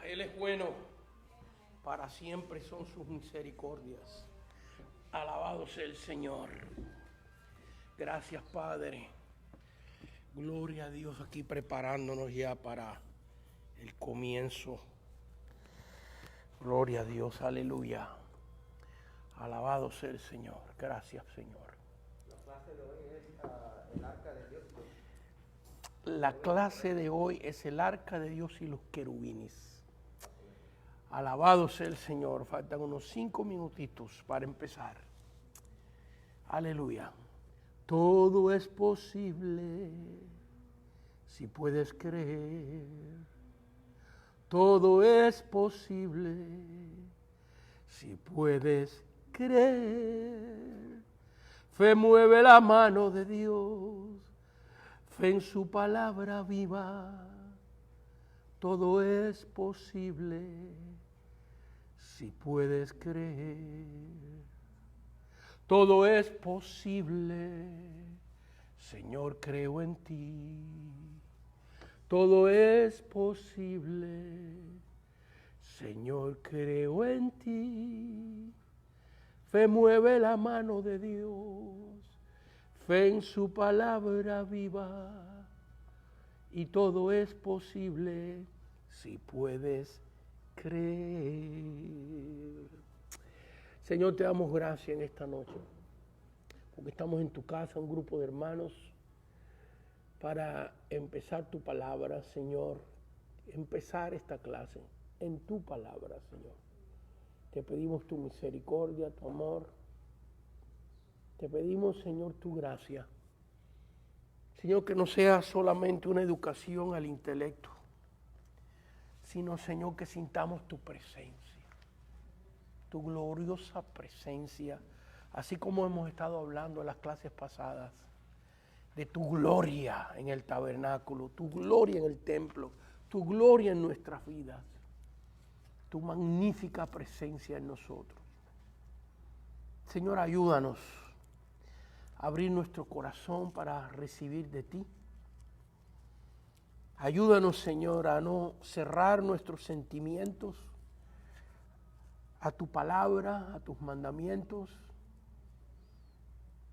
Él es bueno, para siempre son sus misericordias. Alabado sea el Señor. Gracias, Padre. Gloria a Dios, aquí preparándonos ya para el comienzo. Gloria a Dios, aleluya. Alabado sea el Señor. Gracias, Señor. La clase de hoy es el arca de Dios. La clase de hoy es el arca de Dios y los querubines. Alabado sea el Señor. Faltan unos 5 minutitos para empezar. Aleluya. Todo es posible si puedes creer. Todo es posible si puedes creer. Fe mueve la mano de Dios. Fe en su palabra viva. Todo es posible si puedes creer. Todo es posible, Señor, creo en ti. Todo es posible, Señor, creo en ti. Fe mueve la mano de Dios, fe en su palabra viva. Y todo es posible si puedes creer. Señor, te damos gracias en esta noche, porque estamos en tu casa, un grupo de hermanos, para empezar tu palabra, Señor, empezar esta clase en tu palabra, Señor. Te pedimos tu misericordia, tu amor. Te pedimos, Señor, tu gracia. Señor, que no sea solamente una educación al intelecto, sino, Señor, que sintamos tu presencia. Tu gloriosa presencia, así como hemos estado hablando en las clases pasadas, de tu gloria en el tabernáculo, tu gloria en el templo, tu gloria en nuestras vidas, tu magnífica presencia en nosotros. Señor, ayúdanos a abrir nuestro corazón para recibir de ti. Ayúdanos, Señor, a no cerrar nuestros sentimientos a tu palabra, a tus mandamientos,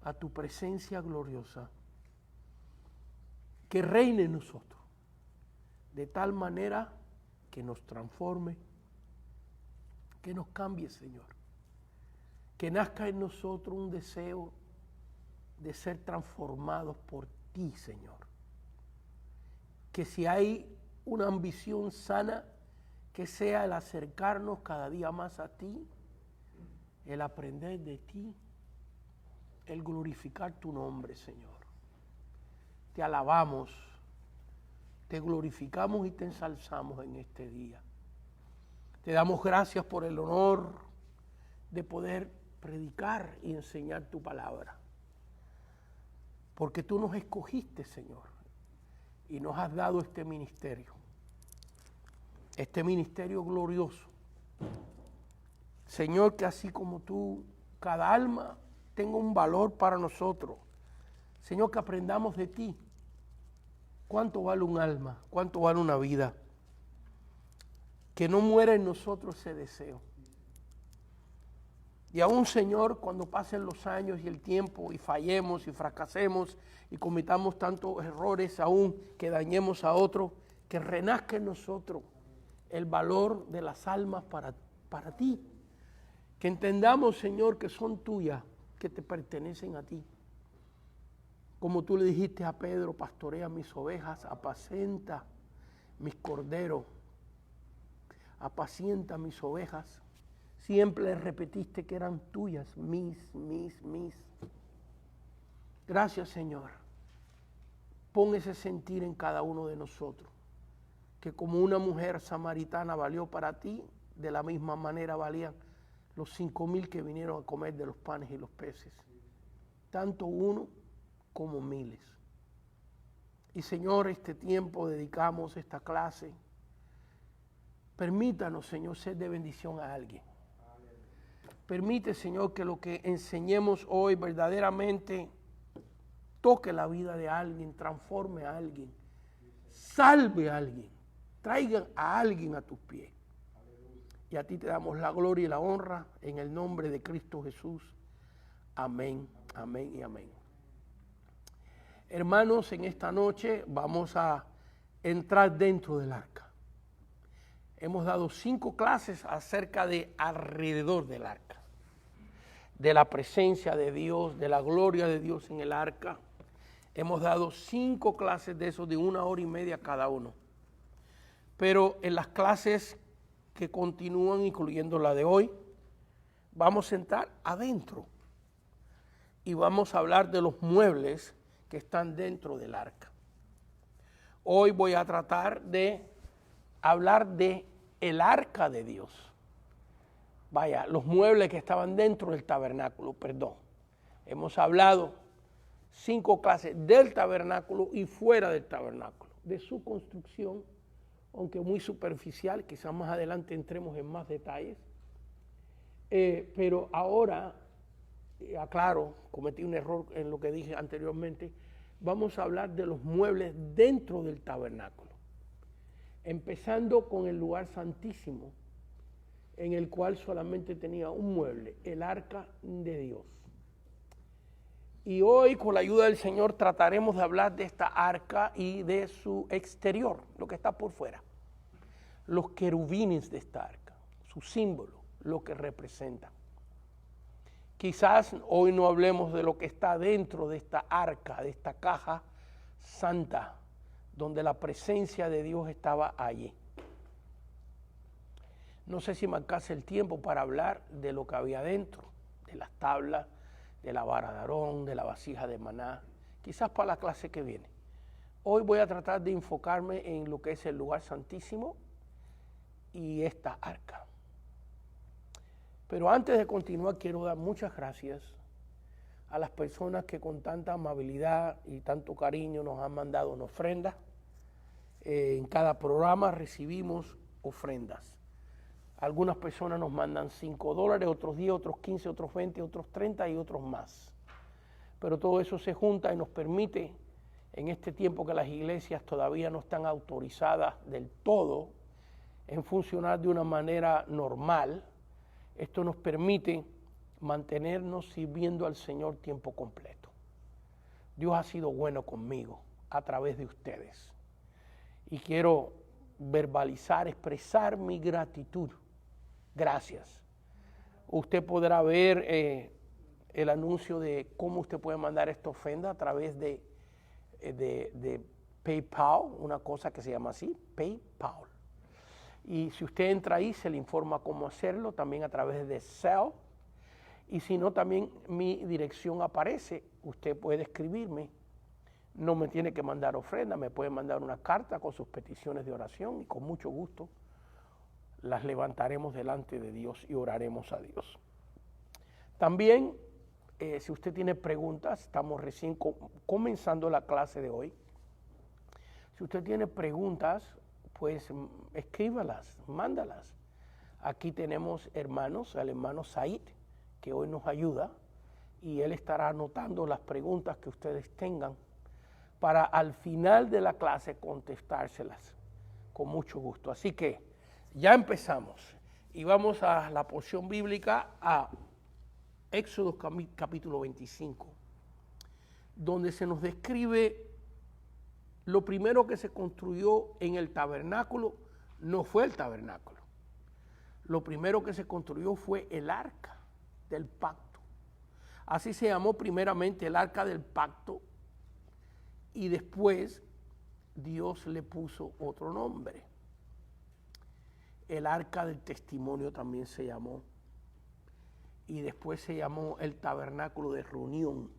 a tu presencia gloriosa, que reine en nosotros, de tal manera que nos transforme, que nos cambie, Señor, que nazca en nosotros un deseo de ser transformados por ti, Señor, que si hay una ambición sana, que sea el acercarnos cada día más a ti, el aprender de ti, el glorificar tu nombre, Señor. Te alabamos, te glorificamos y te ensalzamos en este día. Te damos gracias por el honor de poder predicar y enseñar tu palabra. Porque tú nos escogiste, Señor, y nos has dado este ministerio glorioso. Señor, que así como tú, cada alma tenga un valor para nosotros. Señor, que aprendamos de ti. ¿Cuánto vale un alma? ¿Cuánto vale una vida? Que no muera en nosotros ese deseo. Y aún, Señor, cuando pasen los años y el tiempo y fallemos y fracasemos y cometamos tantos errores aún que dañemos a otros, que renazca en nosotros el valor de las almas para ti. Que entendamos, Señor, que son tuyas, que te pertenecen a ti. Como tú le dijiste a Pedro, pastorea mis ovejas, apacenta mis corderos, apacienta mis ovejas. Siempre le repetiste que eran tuyas, mis. Gracias, Señor. Pon ese sentir en cada uno de nosotros. Que como una mujer samaritana valió para ti, de la misma manera valían los 5,000 que vinieron a comer de los panes y los peces. Tanto uno como miles. Y Señor, este tiempo dedicamos esta clase. Permítanos, Señor, ser de bendición a alguien. Permite, Señor, que lo que enseñemos hoy verdaderamente toque la vida de alguien, transforme a alguien, salve a alguien. traigan a alguien a tus pies. Y a ti te damos la gloria y la honra en el nombre de Cristo Jesús. Amén, amén y amén. Hermanos, en esta noche vamos a entrar dentro del arca. Hemos dado 5 clases acerca de alrededor del arca, de la presencia de Dios, de la gloria de Dios en el arca. Hemos dado 5 clases de eso, de 1 hora y media cada uno. Pero en las clases que continúan, incluyendo la de hoy, vamos a entrar adentro y vamos a hablar de los muebles que están dentro del arca. Hoy voy a tratar de hablar de el arca de Dios. Vaya, los muebles que estaban dentro del tabernáculo, perdón. Hemos hablado 5 clases del tabernáculo y fuera del tabernáculo, de su construcción, aunque muy superficial, quizás más adelante entremos en más detalles. Pero ahora, aclaro, cometí un error en lo que dije anteriormente, vamos a hablar de los muebles dentro del tabernáculo, empezando con el lugar santísimo, en el cual solamente tenía un mueble, el arca de Dios. Y hoy, con la ayuda del Señor, trataremos de hablar de esta arca y de su exterior, lo que está por fuera. Los querubines de esta arca, su símbolo, lo que representa. Quizás hoy no hablemos de lo que está dentro de esta arca, de esta caja santa, donde la presencia de Dios estaba allí. No sé si me alcanza el tiempo para hablar de lo que había dentro, de las tablas, de la vara de Aarón, de la vasija de maná, quizás para la clase que viene. Hoy voy a tratar de enfocarme en lo que es el lugar santísimo y esta arca. Pero antes de continuar, quiero dar muchas gracias a las personas que con tanta amabilidad y tanto cariño nos han mandado una ofrenda. En cada programa recibimos ofrendas. Algunas personas nos mandan $5, otros 10, otros 15, otros 20, otros 30 y otros más. Pero todo eso se junta y nos permite, en este tiempo que las iglesias todavía no están autorizadas del todo en funcionar de una manera normal, esto nos permite mantenernos sirviendo al Señor tiempo completo. Dios ha sido bueno conmigo a través de ustedes. Y quiero verbalizar, expresar mi gratitud. Gracias. Usted podrá ver el anuncio de cómo usted puede mandar esta ofrenda a través de PayPal, una cosa que se llama así, PayPal. Y si usted entra ahí, se le informa cómo hacerlo, también a través de Zelle. Y si no, también mi dirección aparece. Usted puede escribirme. No me tiene que mandar ofrenda, me puede mandar una carta con sus peticiones de oración y con mucho gusto las levantaremos delante de Dios y oraremos a Dios. También, si usted tiene preguntas, estamos recién comenzando la clase de hoy. Si usted tiene preguntas, pues escríbalas, mándalas. Aquí tenemos hermanos, el hermano Said, que hoy nos ayuda, y él estará anotando las preguntas que ustedes tengan para al final de la clase contestárselas con mucho gusto. Así que ya empezamos y vamos a la porción bíblica, a Éxodo capítulo 25, donde se nos describe lo primero que se construyó en el tabernáculo. No fue el tabernáculo. Lo primero que se construyó fue el arca del pacto. Así se llamó primeramente el arca del pacto y después Dios le puso otro nombre. El arca del testimonio también se llamó. Y después se llamó el tabernáculo de reunión,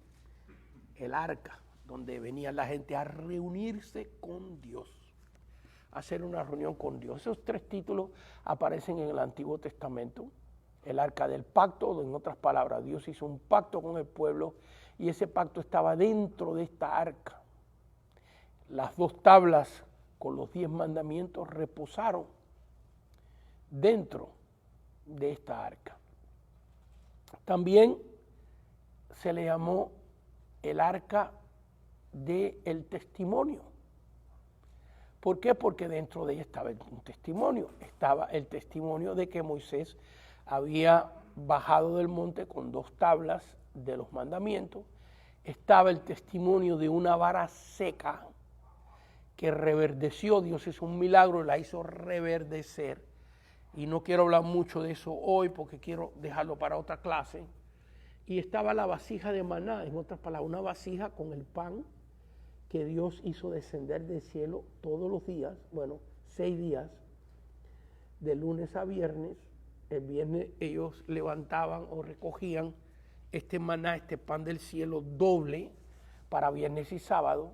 el arca, donde venía la gente a reunirse con Dios, a hacer una reunión con Dios. Esos 3 títulos aparecen en el Antiguo Testamento. El arca del pacto, en otras palabras, Dios hizo un pacto con el pueblo y ese pacto estaba dentro de esta arca. Las 2 tablas con los 10 mandamientos reposaron dentro de esta arca. También se le llamó el arca del testimonio, ¿Por qué? Porque dentro de ella estaba un testimonio. Estaba el testimonio de que Moisés había bajado del monte con 2 tablas de los mandamientos. Estaba el testimonio de una vara seca que reverdeció. Dios hizo un milagro, la hizo reverdecer. Y no quiero hablar mucho de eso hoy porque quiero dejarlo para otra clase. Y estaba la vasija de maná, en otras palabras, una vasija con el pan que Dios hizo descender del cielo todos los días, 6 días, de lunes a viernes. El viernes ellos levantaban o recogían este maná, este pan del cielo doble para viernes y sábado.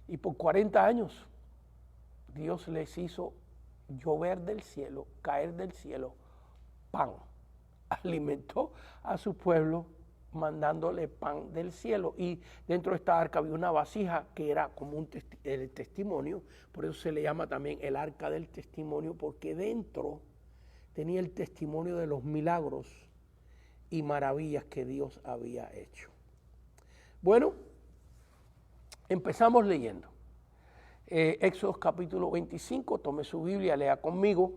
Y por 40 años Dios les hizo llover del cielo, caer del cielo, pan. Alimentó a su pueblo mandándole pan del cielo. Y dentro de esta arca había una vasija que era como el testimonio. Por eso se le llama también el arca del testimonio, porque dentro tenía el testimonio de los milagros y maravillas que Dios había hecho. Bueno, empezamos leyendo. Éxodo capítulo 25, tome su Biblia, lea conmigo.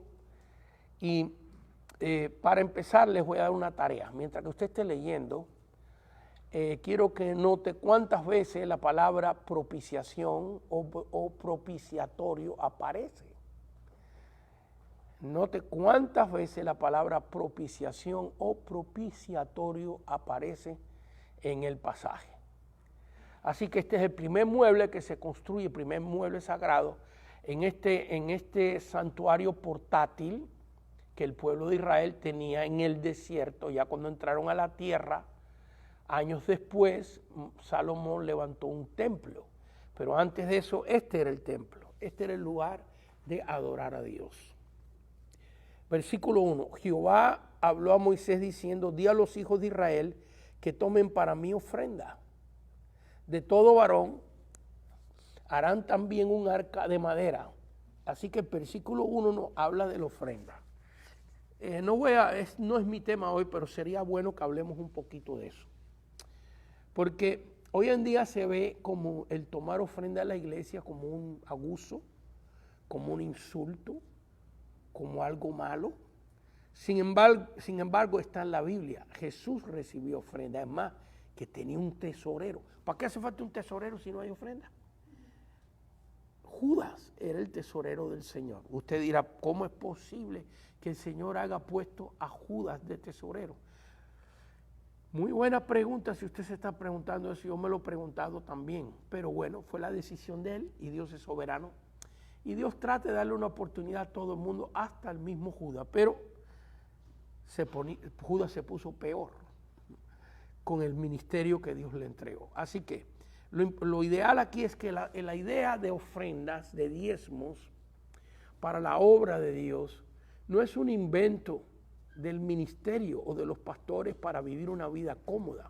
Y para empezar les voy a dar una tarea. Mientras que usted esté leyendo, quiero que note cuántas veces la palabra propiciación o propiciatorio aparece. Note cuántas veces la palabra propiciación o propiciatorio aparece en el pasaje. Así que este es el primer mueble que se construye, el primer mueble sagrado en este santuario portátil que el pueblo de Israel tenía en el desierto. Ya cuando entraron a la tierra, años después, Salomón levantó un templo. Pero antes de eso, este era el templo, este era el lugar de adorar a Dios. Versículo 1, Jehová habló a Moisés diciendo, di a los hijos de Israel que tomen para mí ofrenda. De todo varón harán también un arca de madera. Así que el versículo 1 nos habla de la ofrenda. No es mi tema hoy, pero sería bueno que hablemos un poquito de eso. Porque hoy en día se ve como el tomar ofrenda a la iglesia como un abuso, como un insulto, como algo malo. Sin embargo, está en la Biblia. Jesús recibió ofrenda. Es más, que tenía un tesorero. ¿Para qué hace falta un tesorero si no hay ofrenda? Judas era el tesorero del Señor. Usted dirá, ¿cómo es posible que el Señor haya puesto a Judas de tesorero? Muy buena pregunta si usted se está preguntando eso. Yo me lo he preguntado también. Pero bueno, fue la decisión de él y Dios es soberano. Y Dios trata de darle una oportunidad a todo el mundo, hasta el mismo Judas. Pero Judas se puso peor con el ministerio que Dios le entregó. Así que lo ideal aquí es que la idea de ofrendas, de diezmos, para la obra de Dios, no es un invento del ministerio o de los pastores para vivir una vida cómoda.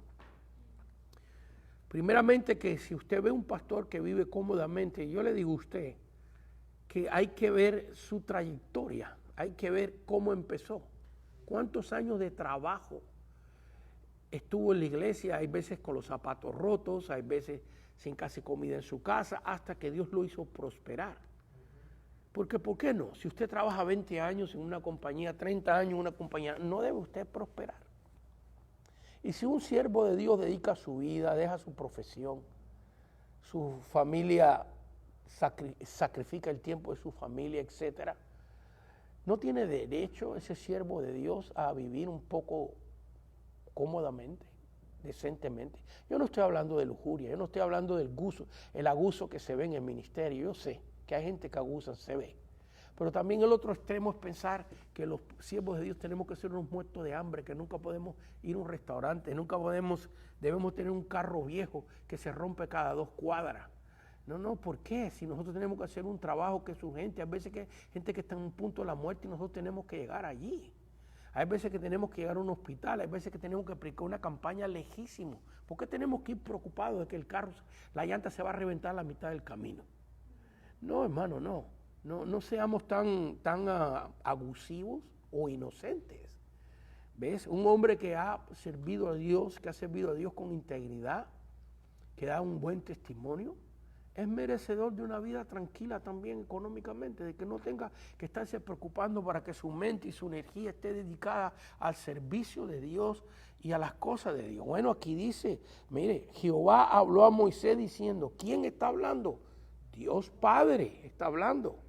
Primeramente, que si usted ve un pastor que vive cómodamente, yo le digo a usted que hay que ver su trayectoria, hay que ver cómo empezó, cuántos años de trabajo estuvo en la iglesia. Hay veces con los zapatos rotos, hay veces sin casi comida en su casa, hasta que Dios lo hizo prosperar. Porque, ¿por qué no? Si usted trabaja 20 años en una compañía, 30 años en una compañía, no debe usted prosperar. Y si un siervo de Dios dedica su vida, deja su profesión, su familia, sacrifica el tiempo de su familia, etcétera, ¿no tiene derecho ese siervo de Dios a vivir un poco cómodamente, decentemente? Yo no estoy hablando de lujuria, yo no estoy hablando del gusto, el abuso que se ve en el ministerio. Yo sé que hay gente que abusa, se ve. Pero también el otro extremo es pensar que los siervos de Dios tenemos que ser unos muertos de hambre, que nunca podemos ir a un restaurante, debemos tener un carro viejo que se rompe cada 2 cuadras. No, ¿por qué? Si nosotros tenemos que hacer un trabajo que es urgente, hay veces que hay gente que está en un punto de la muerte y nosotros tenemos que llegar allí. Hay veces que tenemos que llegar a un hospital, hay veces que tenemos que aplicar una campaña lejísimo. ¿Por qué tenemos que ir preocupados de que el carro, la llanta se va a reventar a la mitad del camino? No, hermano, no seamos tan abusivos o inocentes. ¿Ves? Un hombre que ha servido a Dios, con integridad, que da un buen testimonio, es merecedor de una vida tranquila también económicamente, de que no tenga que estarse preocupando para que su mente y su energía esté dedicada al servicio de Dios y a las cosas de Dios. Bueno, aquí dice, mire, Jehová habló a Moisés diciendo, ¿quién está hablando? Dios Padre está hablando.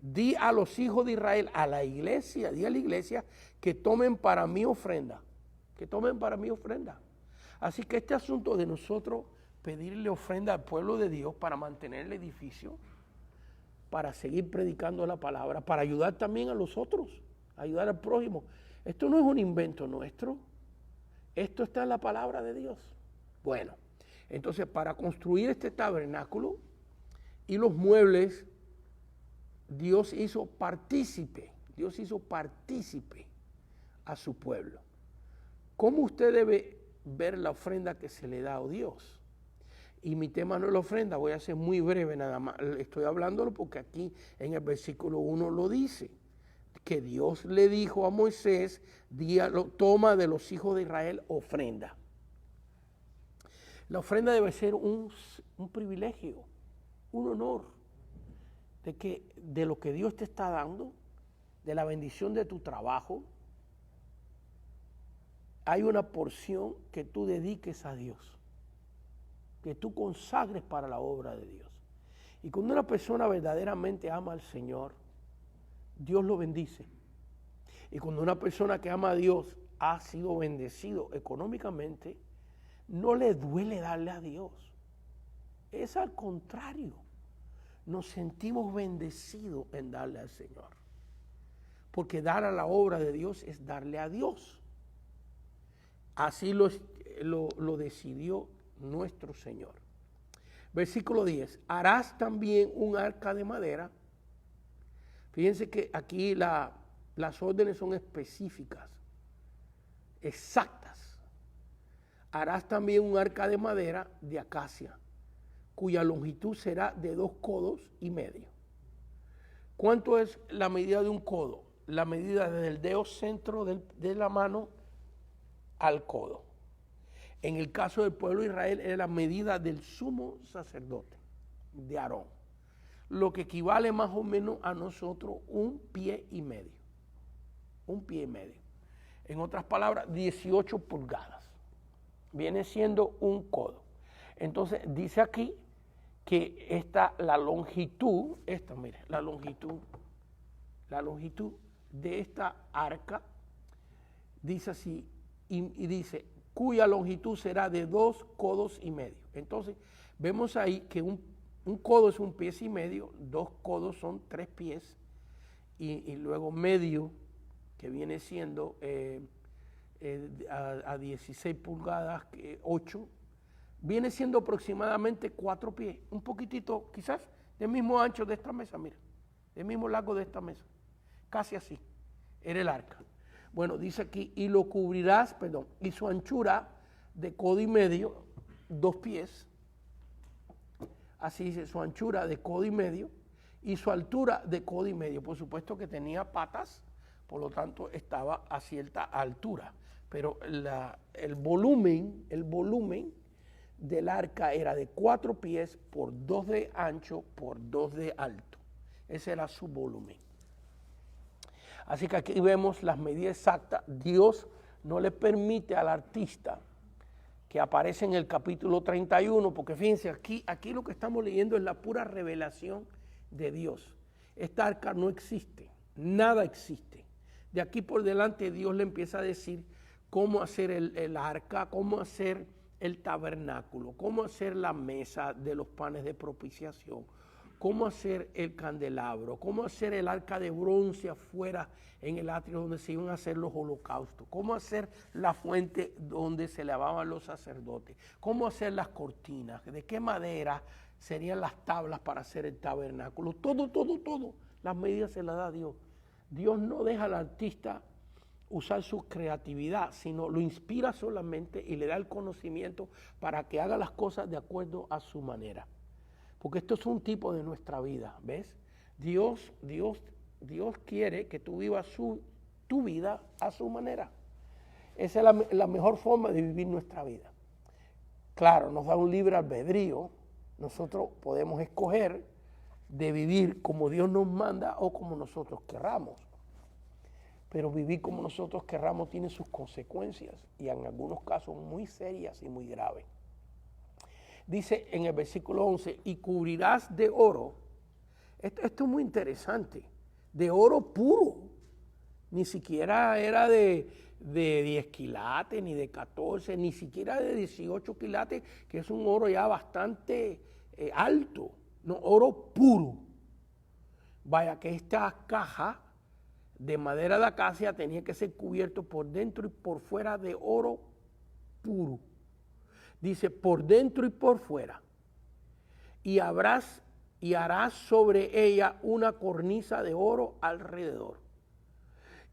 Di a los hijos de Israel, a la iglesia, di a la iglesia que tomen para mí ofrenda, que tomen para mí ofrenda. Así que este asunto de nosotros pedirle ofrenda al pueblo de Dios para mantener el edificio, para seguir predicando la palabra, para ayudar también a los otros, ayudar al prójimo. Esto no es un invento nuestro, esto está en la palabra de Dios. Bueno, entonces para construir este tabernáculo y los muebles, Dios hizo partícipe a su pueblo. ¿Cómo usted debe ver la ofrenda que se le da a Dios? Y mi tema no es la ofrenda, voy a ser muy breve nada más. Estoy hablándolo porque aquí en el versículo 1 lo dice, que Dios le dijo a Moisés, toma de los hijos de Israel ofrenda. La ofrenda debe ser un privilegio, un honor, de lo que Dios te está dando, de la bendición de tu trabajo. Hay una porción que tú dediques a Dios, que tú consagres para la obra de Dios. Y cuando una persona verdaderamente ama al Señor, Dios lo bendice. Y cuando una persona que ama a Dios ha sido bendecido económicamente, no le duele darle a Dios. Es al contrario, nos sentimos bendecidos en darle al Señor. Porque dar a la obra de Dios es darle a Dios. Así lo decidió nuestro Señor. Versículo 10. Harás también un arca de madera. Fíjense que aquí las órdenes son específicas, exactas. Harás también un arca de madera de acacia, cuya longitud será de 2,5 codos. ¿Cuánto es la medida de un codo? La medida desde el dedo centro de la mano al codo. En el caso del pueblo de Israel era la medida del sumo sacerdote, de Aarón, lo que equivale más o menos a nosotros 1,5 pies. 1,5 pies. En otras palabras, 18 pulgadas. Viene siendo un codo. Entonces dice aquí que la longitud de esta arca, dice así, y dice, cuya longitud será de 2,5 codos. Entonces, vemos ahí que un codo es 1,5 pies, 2 codos son 3 pies, y luego medio, que viene siendo a 16 pulgadas, 8, viene siendo aproximadamente 4 pies, un poquitito, quizás, del mismo ancho de esta mesa, mira, del mismo largo de esta mesa, casi así, era el arca. Bueno, dice aquí, y lo cubrirás, y su anchura de 1,5 codos, 2 pies, así dice, su anchura de 1,5 codos, y su altura de 1,5 codos. Por supuesto que tenía patas, por lo tanto estaba a cierta altura, pero el volumen del arca era de 4 pies por 2 de ancho por 2 de alto. Ese era su volumen. Así que aquí vemos las medidas exactas. Dios no le permite al artista, que aparece en el capítulo 31, porque fíjense, aquí lo que estamos leyendo es la pura revelación de Dios. Esta arca no existe, nada existe. De aquí por delante Dios le empieza a decir cómo hacer el arca, cómo hacer el tabernáculo, cómo hacer la mesa de los panes de propiciación, cómo hacer el candelabro, cómo hacer el arca de bronce afuera en el atrio donde se iban a hacer los holocaustos, cómo hacer la fuente donde se lavaban los sacerdotes, cómo hacer las cortinas, de qué madera serían las tablas para hacer el tabernáculo, todo, las medidas se las da Dios. Dios no deja al artista usar su creatividad, sino lo inspira solamente y le da el conocimiento para que haga las cosas de acuerdo a su manera. Porque esto es un tipo de nuestra vida, ¿ves? Dios quiere que tú vivas tu vida a su manera. Esa es la mejor forma de vivir nuestra vida. Claro, nos da un libre albedrío, Nosotros podemos escoger de vivir como Dios nos manda o como nosotros querramos. Pero vivir como nosotros querramos tiene sus consecuencias y en algunos casos muy serias y muy graves. Dice en el versículo 11, y cubrirás de oro. Esto es muy interesante. De oro puro. Ni siquiera era de 10 quilates, ni de 14, ni siquiera de 18 quilates, que es un oro ya bastante alto. No, oro puro. Vaya que esta caja de madera de acacia tenía que ser cubierto por dentro y por fuera de oro puro. Dice, por dentro y por fuera. Y harás sobre ella una cornisa de oro alrededor.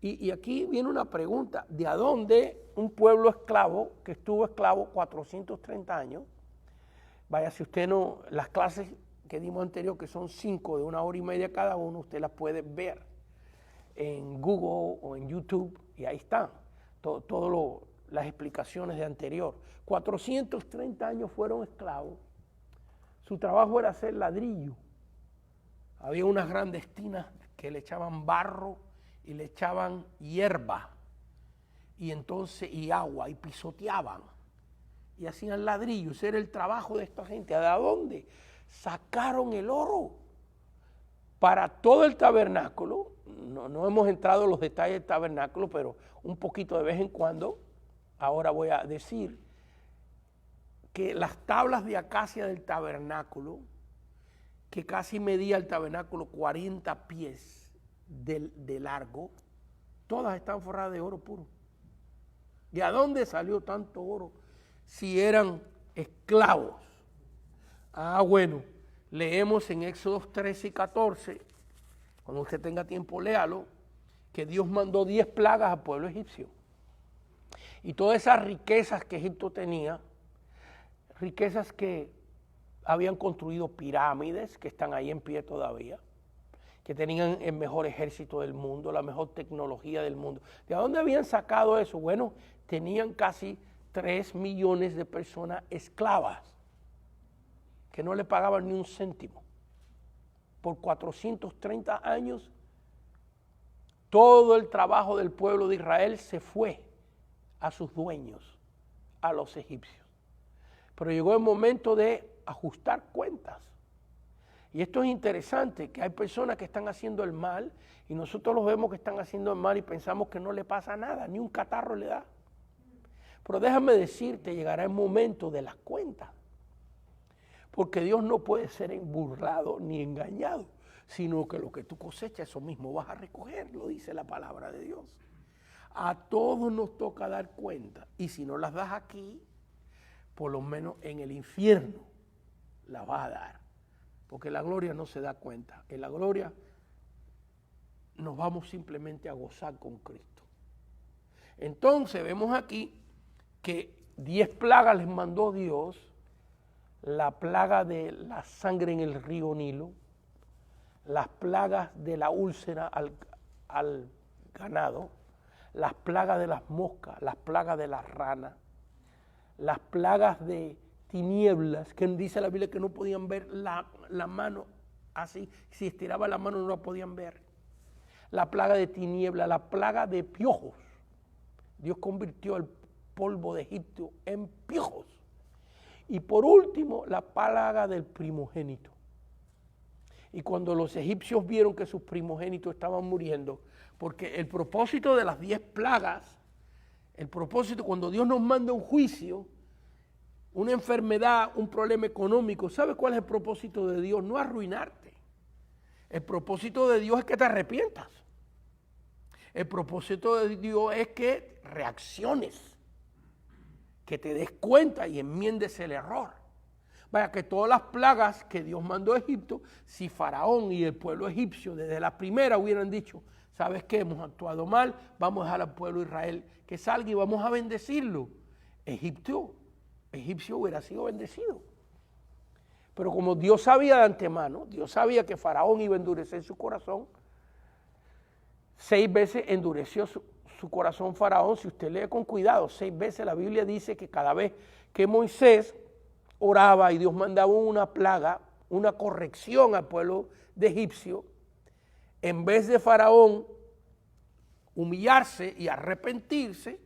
Y aquí viene una pregunta, ¿de a dónde un pueblo esclavo, que estuvo esclavo 430 años? Vaya, si usted no, las clases que dimos anterior, que son 5 de 1 hora y media cada uno, usted las puede ver en Google o en YouTube, y ahí están todas las explicaciones de anterior. 430 años fueron esclavos, su trabajo era hacer ladrillo. Había unas grandes tinas que le echaban barro y le echaban hierba y agua y pisoteaban y hacían ladrillos. Ese era el trabajo de esta gente. ¿De dónde sacaron el oro? Para todo el tabernáculo, no hemos entrado en los detalles del tabernáculo, pero un poquito de vez en cuando. Ahora voy a decir que las tablas de acacia del tabernáculo, que casi medía el tabernáculo 40 pies de largo, todas están forradas de oro puro. ¿De a dónde salió tanto oro si eran esclavos? Bueno, leemos en Éxodo 13 y 14, cuando usted tenga tiempo léalo, que Dios mandó 10 plagas al pueblo egipcio. Y todas esas riquezas que Egipto tenía, riquezas que habían construido pirámides, que están ahí en pie todavía, que tenían el mejor ejército del mundo, la mejor tecnología del mundo. ¿De dónde habían sacado eso? Bueno, tenían casi 3 millones de personas esclavas, que no le pagaban ni un céntimo. Por 430 años, todo el trabajo del pueblo de Israel se fue a sus dueños, a los egipcios. Pero llegó el momento de ajustar cuentas. Y esto es interesante, que hay personas que están haciendo el mal y nosotros los vemos que están haciendo el mal y pensamos que no le pasa nada, ni un catarro le da. Pero déjame decirte, llegará el momento de las cuentas. Porque Dios no puede ser burlado ni engañado, sino que lo que tú cosechas, eso mismo vas a recoger, lo dice la palabra de Dios. A todos nos toca dar cuenta, y si no las das aquí, por lo menos en el infierno las vas a dar. Porque la gloria no se da cuenta. En la gloria nos vamos simplemente a gozar con Cristo. Entonces vemos aquí que 10 plagas les mandó Dios. La plaga de la sangre en el río Nilo, las plagas de la úlcera al ganado, las plagas de las moscas, las plagas de las ranas, las plagas de tinieblas, que dice la Biblia que no podían ver la mano así, si estiraba la mano no la podían ver. La plaga de tinieblas, la plaga de piojos. Dios convirtió el polvo de Egipto en piojos. Y por último, la plaga del primogénito. Y cuando los egipcios vieron que sus primogénitos estaban muriendo, porque el propósito de las 10 plagas, el propósito cuando Dios nos manda un juicio, una enfermedad, un problema económico, ¿sabe cuál es el propósito de Dios? No arruinarte. El propósito de Dios es que te arrepientas. El propósito de Dios es que reacciones, que te des cuenta y enmiendes el error. Vaya que todas las plagas que Dios mandó a Egipto, si Faraón y el pueblo egipcio desde la primera hubieran dicho, ¿sabes qué? Hemos actuado mal, vamos a dejar al pueblo de Israel que salga y vamos a bendecirlo. Egipcio hubiera sido bendecido. Pero como Dios sabía de antemano, Dios sabía que Faraón iba a endurecer su corazón, 6 veces endureció su corazón Faraón. Si usted lee con cuidado, 6 veces la Biblia dice que cada vez que Moisés oraba y Dios mandaba una plaga, una corrección al pueblo de egipcio, en vez de Faraón humillarse y arrepentirse,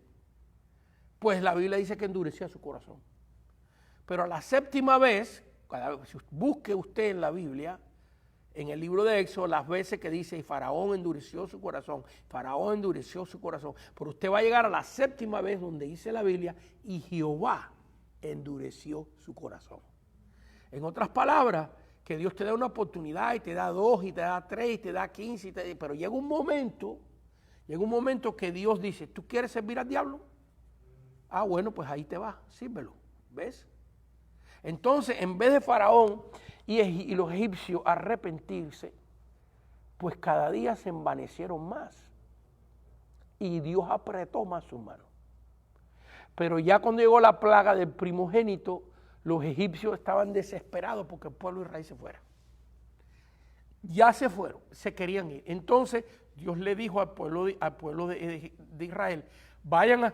pues la Biblia dice que endurecía su corazón. Pero a la séptima vez, busque usted en la Biblia, en el libro de Éxodo, las veces que dice, y Faraón endureció su corazón, Faraón endureció su corazón. Pero usted va a llegar a la séptima vez donde dice la Biblia, y Jehová endureció su corazón. En otras palabras, que Dios te da una oportunidad y te da 2 y te da 3 y te da 15, pero llega un momento que Dios dice, ¿tú quieres servir al diablo? Ah, bueno, pues ahí te va, sírvelo, ¿ves? Entonces, en vez de Faraón y los egipcios arrepentirse, pues cada día se envanecieron más y Dios apretó más su mano. Pero ya cuando llegó la plaga del primogénito, los egipcios estaban desesperados porque el pueblo de Israel se fuera. Ya se fueron, se querían ir. Entonces Dios le dijo al pueblo de Israel, vayan a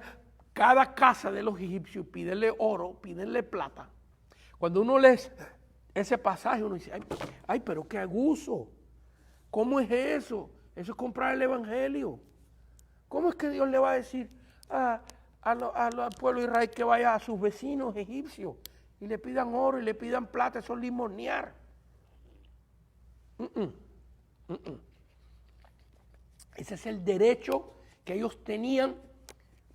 cada casa de los egipcios, pídenle oro, pídenle plata. Cuando uno lee ese pasaje, uno dice, ay, pero qué abuso. ¿Cómo es eso? Eso es comprar el evangelio. ¿Cómo es que Dios le va a decir al pueblo de Israel que vaya a sus vecinos egipcios y le pidan oro y le pidan plata? Eso es limonear. Ese es el derecho que ellos tenían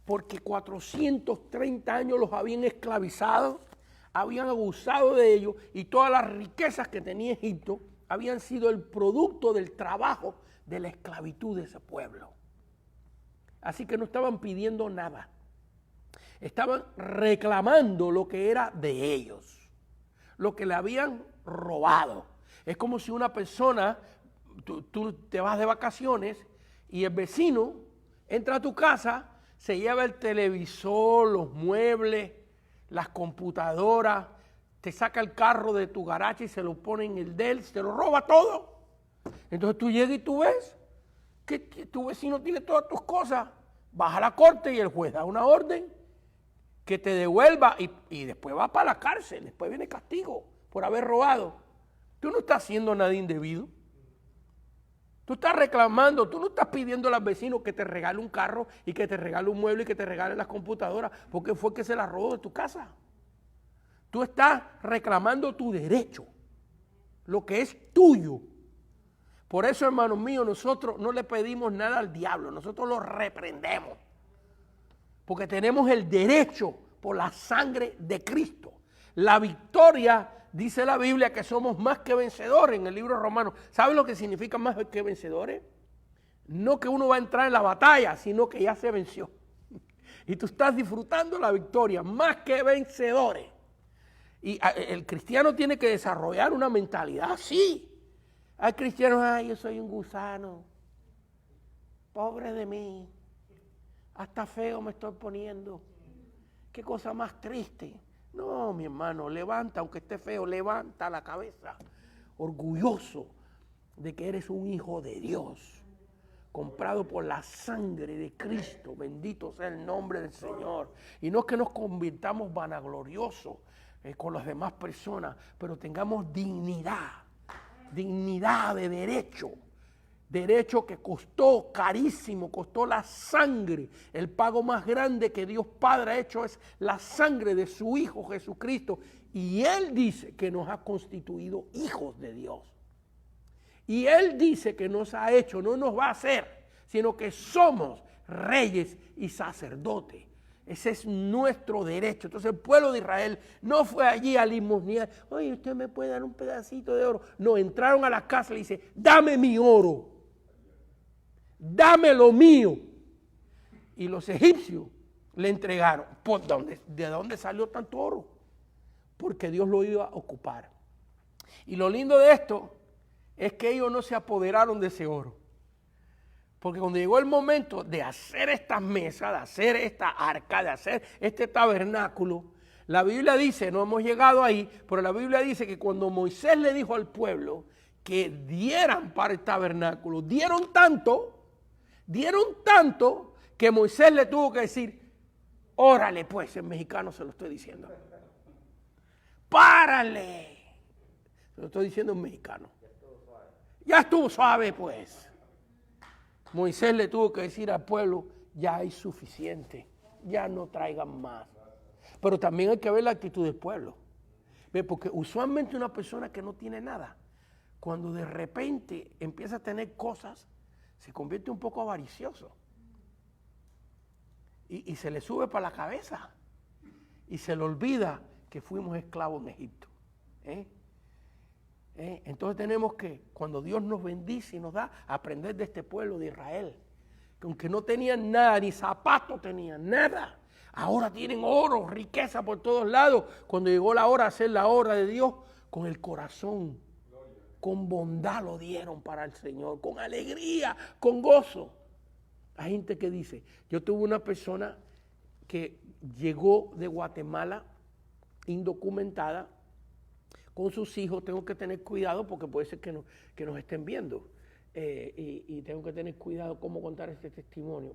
porque 430 años los habían esclavizado, habían abusado de ellos y todas las riquezas que tenía Egipto habían sido el producto del trabajo de la esclavitud de ese pueblo. Así que no estaban pidiendo nada. Estaban reclamando lo que era de ellos, lo que le habían robado. Es como si una persona, tú te vas de vacaciones y el vecino entra a tu casa, se lleva el televisor, los muebles, las computadoras, te saca el carro de tu garaje y se lo pone en el de él, se lo roba todo. Entonces tú llegas y tú ves que tu vecino tiene todas tus cosas, vas a la corte y el juez da una orden que te devuelva y después va para la cárcel, después viene castigo por haber robado. Tú no estás haciendo nada indebido. Tú estás reclamando, tú no estás pidiendo al vecino que te regale un carro y que te regale un mueble y que te regale las computadoras porque fue que se las robó de tu casa. Tú estás reclamando tu derecho, lo que es tuyo. Por eso, hermanos míos, nosotros no le pedimos nada al diablo, nosotros lo reprendemos. Porque tenemos el derecho por la sangre de Cristo. La victoria, dice la Biblia, que somos más que vencedores en el libro romano. ¿Saben lo que significa más que vencedores? No que uno va a entrar en la batalla, sino que ya se venció. Y tú estás disfrutando la victoria, más que vencedores. Y el cristiano tiene que desarrollar una mentalidad así. Hay cristianos, yo soy un gusano, pobre de mí, hasta feo me estoy poniendo. Qué cosa más triste. No, mi hermano, levanta, aunque esté feo, levanta la cabeza, orgulloso de que eres un hijo de Dios, comprado por la sangre de Cristo. Bendito sea el nombre del Señor. Y no es que nos convirtamos vanagloriosos con las demás personas, pero tengamos dignidad de derecho. Derecho que costó carísimo, costó la sangre. El pago más grande que Dios Padre ha hecho es la sangre de su Hijo Jesucristo. Y Él dice que nos ha constituido hijos de Dios. Y Él dice que nos ha hecho, no nos va a hacer, sino que somos reyes y sacerdotes. Ese es nuestro derecho. Entonces el pueblo de Israel no fue allí a limosnear. Oye, ¿usted me puede dar un pedacito de oro? No, entraron a la casa y le dice, dame mi oro. Dame lo mío. Y los egipcios le entregaron. ¿De dónde salió tanto oro? Porque Dios lo iba a ocupar. Y lo lindo de esto es que ellos no se apoderaron de ese oro. Porque cuando llegó el momento de hacer estas mesas, de hacer esta arca, de hacer este tabernáculo, la Biblia dice, no hemos llegado ahí, pero la Biblia dice que cuando Moisés le dijo al pueblo que dieran para el tabernáculo, dieron tanto que Moisés le tuvo que decir, órale pues, en mexicano se lo estoy diciendo, párale. Se lo estoy diciendo en mexicano. Ya estuvo suave, pues. Moisés le tuvo que decir al pueblo, ya hay suficiente, ya no traigan más. Pero también hay que ver la actitud del pueblo. Porque usualmente una persona que no tiene nada, cuando de repente empieza a tener cosas, se convierte un poco avaricioso. Y se le sube para la cabeza. Y se le olvida que fuimos esclavos en Egipto. Entonces tenemos que, cuando Dios nos bendice y nos da, aprender de este pueblo de Israel. Que aunque no tenían nada, ni zapatos tenían, nada. Ahora tienen oro, riqueza por todos lados. Cuando llegó la hora de hacer la obra de Dios, con el corazón, con bondad lo dieron para el Señor, con alegría, con gozo. Hay gente que dice, yo tuve una persona que llegó de Guatemala, indocumentada, con sus hijos. Tengo que tener cuidado porque puede ser que nos estén viendo. Y tengo que tener cuidado cómo contar este testimonio.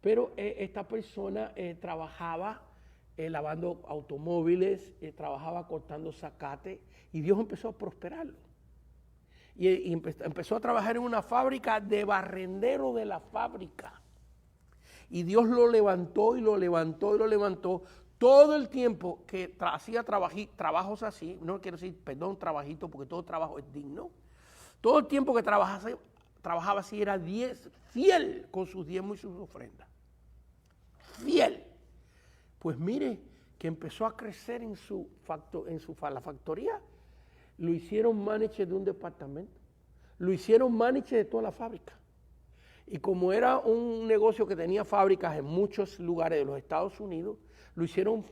Pero esta persona trabajaba lavando automóviles, trabajaba cortando zacate, y Dios empezó a prosperarlo. Y empezó a trabajar en una fábrica de barrendero de la fábrica. Y Dios lo levantó y lo levantó y lo levantó. Todo el tiempo que hacía trabajos así, no quiero decir, perdón, trabajito, porque todo trabajo es digno. Todo el tiempo que trabajaba así era fiel con sus diezmos y sus ofrendas. Fiel. Pues mire, que empezó a crecer en la factoría. Lo hicieron manager de un departamento. Lo hicieron manager de toda la fábrica. Y como era un negocio que tenía fábricas en muchos lugares de los Estados Unidos, lo hicieron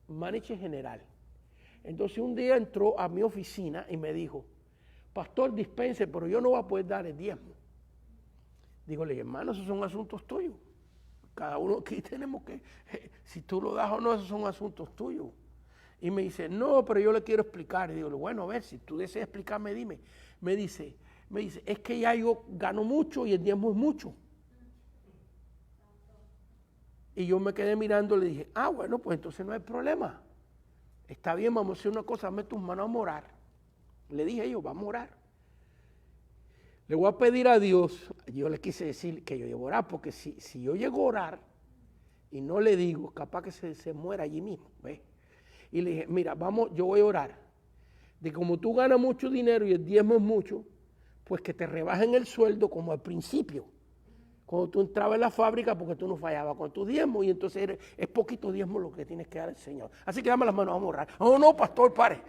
manager general. Entonces un día entró a mi oficina y me dijo, pastor, dispense, pero yo no voy a poder dar el diezmo. Dígole, hermano, esos son asuntos tuyos. Cada uno aquí tenemos que, si tú lo das o no, esos son asuntos tuyos. Y me dice, no, pero yo le quiero explicar. Y digo, bueno, a ver, si tú deseas explicarme, dime. Me dice, es que ya yo gano mucho y el diezmo es mucho. Y yo me quedé mirando y le dije, bueno, pues entonces no hay problema. Está bien, vamos a hacer una cosa, dame tus manos a orar. Le dije yo, vamos a orar. Le voy a pedir a Dios, yo le quise decir que yo llevo a orar, porque si yo llego a orar y no le digo, capaz que se muera allí mismo, ¿ves? Y le dije, mira, yo voy a orar. De como tú ganas mucho dinero y el diezmo es mucho, pues que te rebajen el sueldo como al principio. Cuando tú entrabas en la fábrica, porque tú no fallabas con tu diezmo, y entonces es poquito diezmo lo que tienes que dar al Señor. Así que dame las manos, vamos a orar. Oh, no, pastor, pare.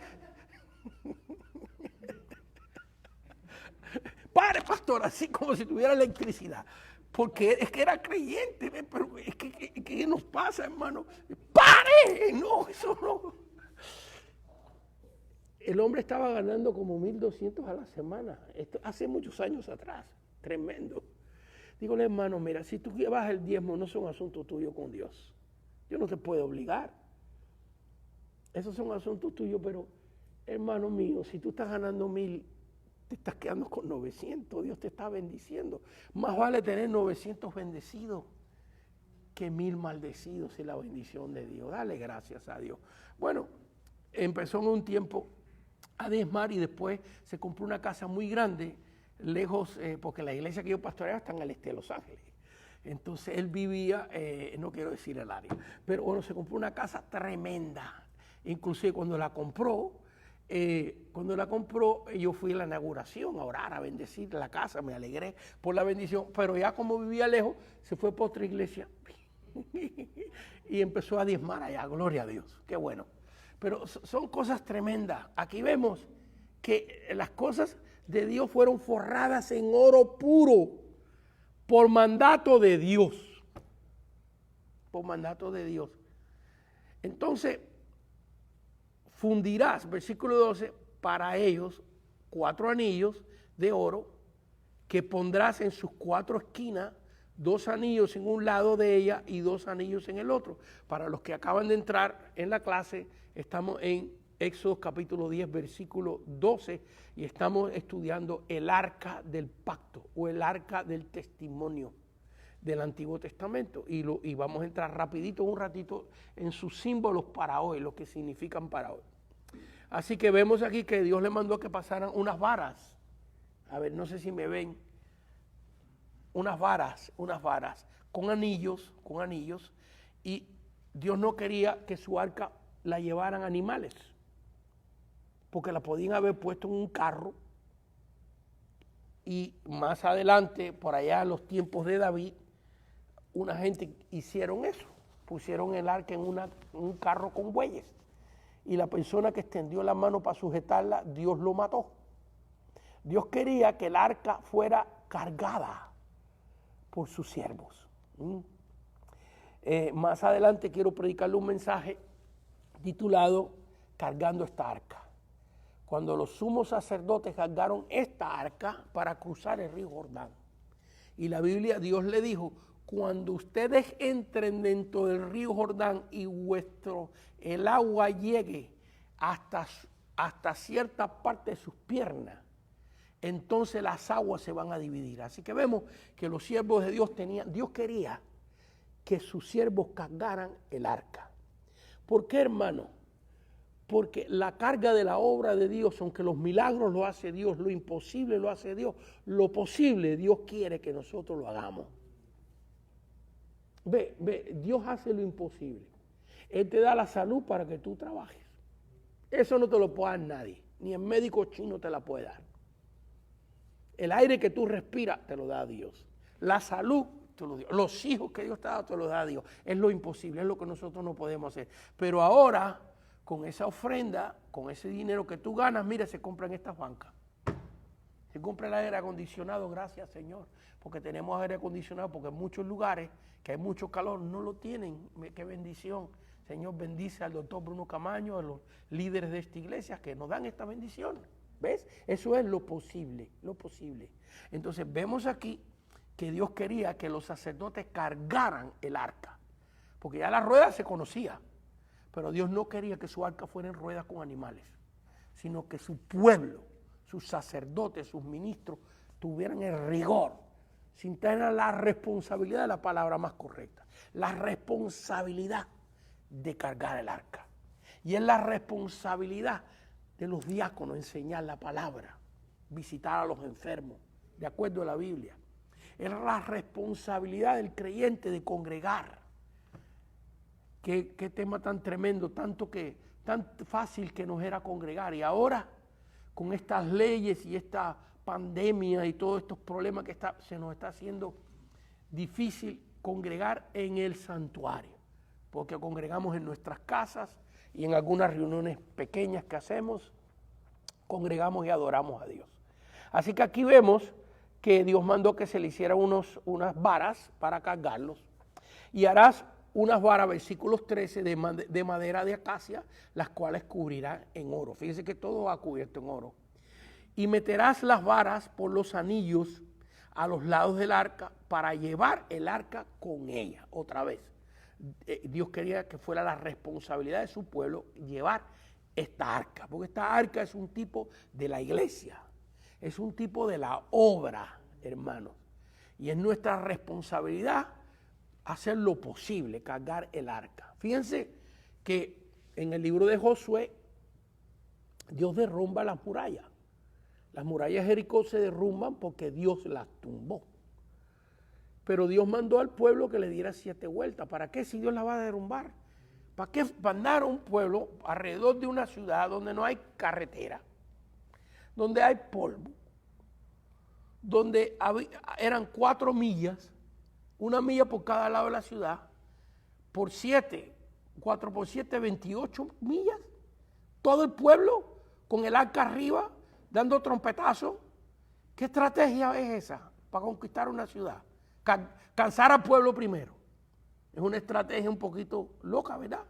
Pare, pastor, así como si tuviera electricidad. Porque es que era creyente, pero es que ¿qué nos pasa, hermano? ¡Pare! No, eso no. El hombre estaba ganando como 1,200 a la semana. Esto hace muchos años atrás. Tremendo. Dígole, hermano, mira, si tú llevas el diezmo, no son asuntos tuyos con Dios. Yo no te puedo obligar. Esos son asuntos tuyos, pero, hermano mío, si tú estás ganando 1,000, te estás quedando con 900, Dios te está bendiciendo. Más vale tener 900 bendecidos que 1,000 maldecidos en la bendición de Dios. Dale gracias a Dios. Bueno, empezó en un tiempo a diezmar y después se compró una casa muy grande, lejos, porque la iglesia que yo pastoreaba está en el este de Los Ángeles. Entonces él vivía, no quiero decir el área, pero bueno, se compró una casa tremenda. Inclusive cuando la compró, yo fui a la inauguración a orar, a bendecir la casa, me alegré por la bendición, pero ya como vivía lejos, se fue para otra iglesia y empezó a diezmar allá, gloria a Dios, qué bueno. Pero son cosas tremendas. Aquí vemos que las cosas de Dios fueron forradas en oro puro por mandato de Dios. Por mandato de Dios. Entonces, fundirás, versículo 12, para ellos 4 anillos de oro que pondrás en sus 4 esquinas, 2 anillos en un lado de ella y 2 anillos en el otro. Para los que acaban de entrar en la clase, estamos en Éxodo capítulo 10, versículo 12, y estamos estudiando el arca del pacto o el arca del testimonio. del Antiguo Testamento. Y vamos a entrar rapidito, un ratito, en sus símbolos para hoy, lo que significan para hoy. Así que vemos aquí que Dios le mandó que pasaran unas varas. A ver, no sé si me ven. Unas varas, con anillos, y Dios no quería que su arca la llevaran animales, porque la podían haber puesto en un carro, y más adelante, por allá en los tiempos de David, una gente hicieron eso, pusieron el arca en un carro con bueyes, y la persona que extendió la mano para sujetarla, Dios lo mató. Dios quería que el arca fuera cargada por sus siervos. Más adelante quiero predicarle un mensaje titulado Cargando esta arca. Cuando los sumos sacerdotes cargaron esta arca para cruzar el río Jordán. Y la Biblia, Dios le dijo, cuando ustedes entren dentro del río Jordán y el agua llegue hasta cierta parte de sus piernas, entonces las aguas se van a dividir. Así que vemos que los siervos de Dios Dios quería que sus siervos cargaran el arca. ¿Por qué, hermano? Porque la carga de la obra de Dios, aunque los milagros lo hace Dios, lo imposible lo hace Dios, lo posible Dios quiere que nosotros lo hagamos. Dios hace lo imposible. Él te da la salud para que tú trabajes. Eso no te lo puede dar nadie, ni el médico chino te la puede dar. El aire que tú respiras te lo da Dios. La salud te lo dio. Los hijos que Dios te ha dado te lo da Dios. Es lo imposible, es lo que nosotros no podemos hacer. Pero ahora, con esa ofrenda, con ese dinero que tú ganas, mira, se compran estas bancas. Se compra el aire acondicionado, gracias Señor. Porque tenemos aire acondicionado, porque en muchos lugares que hay mucho calor no lo tienen. Qué bendición. Señor, bendice al doctor Bruno Camaño, a los líderes de esta iglesia que nos dan esta bendición. ¿Ves? Eso es lo posible, lo posible. Entonces vemos aquí que Dios quería que los sacerdotes cargaran el arca, porque ya la rueda se conocía, pero Dios no quería que su arca fuera en ruedas con animales, sino que su pueblo, sus sacerdotes, sus ministros, tuvieran el rigor, sin tener la responsabilidad, de la palabra más correcta, la responsabilidad de cargar el arca. Y es la responsabilidad de los diáconos enseñar la palabra, visitar a los enfermos, de acuerdo a la Biblia. Es la responsabilidad del creyente de congregar. Qué tema tan tremendo, tan fácil que nos era congregar. Y ahora, con estas leyes y esta pandemia y todos estos problemas que se nos está haciendo difícil congregar en el santuario, porque congregamos en nuestras casas y en algunas reuniones pequeñas que hacemos, congregamos y adoramos a Dios. Así que aquí vemos que Dios mandó que se le hicieran unas varas para cargarlos. Y harás unas varas, versículos 13, de madera de acacia, las cuales cubrirán en oro. Fíjense que todo va cubierto en oro. Y meterás las varas por los anillos a los lados del arca para llevar el arca con ella. Otra vez, Dios quería que fuera la responsabilidad de su pueblo llevar esta arca, porque esta arca es un tipo de la iglesia, es un tipo de la obra, hermanos, y es nuestra responsabilidad hacer lo posible, cargar el arca. Fíjense que en el libro de Josué, Dios derrumba las murallas. Las murallas de Jericó se derrumban porque Dios las tumbó. Pero Dios mandó al pueblo que le diera 7 vueltas. ¿Para qué si Dios las va a derrumbar? ¿Para qué mandar a un pueblo alrededor de una ciudad donde no hay carretera, donde hay polvo, donde eran 4 millas, 1 milla por cada lado de la ciudad, por 7, 4 por 7, 28 millas? Todo el pueblo con el arca arriba, dando trompetazos. ¿Qué estrategia es esa para conquistar una ciudad? Cansar al pueblo primero. Es una estrategia un poquito loca, ¿verdad?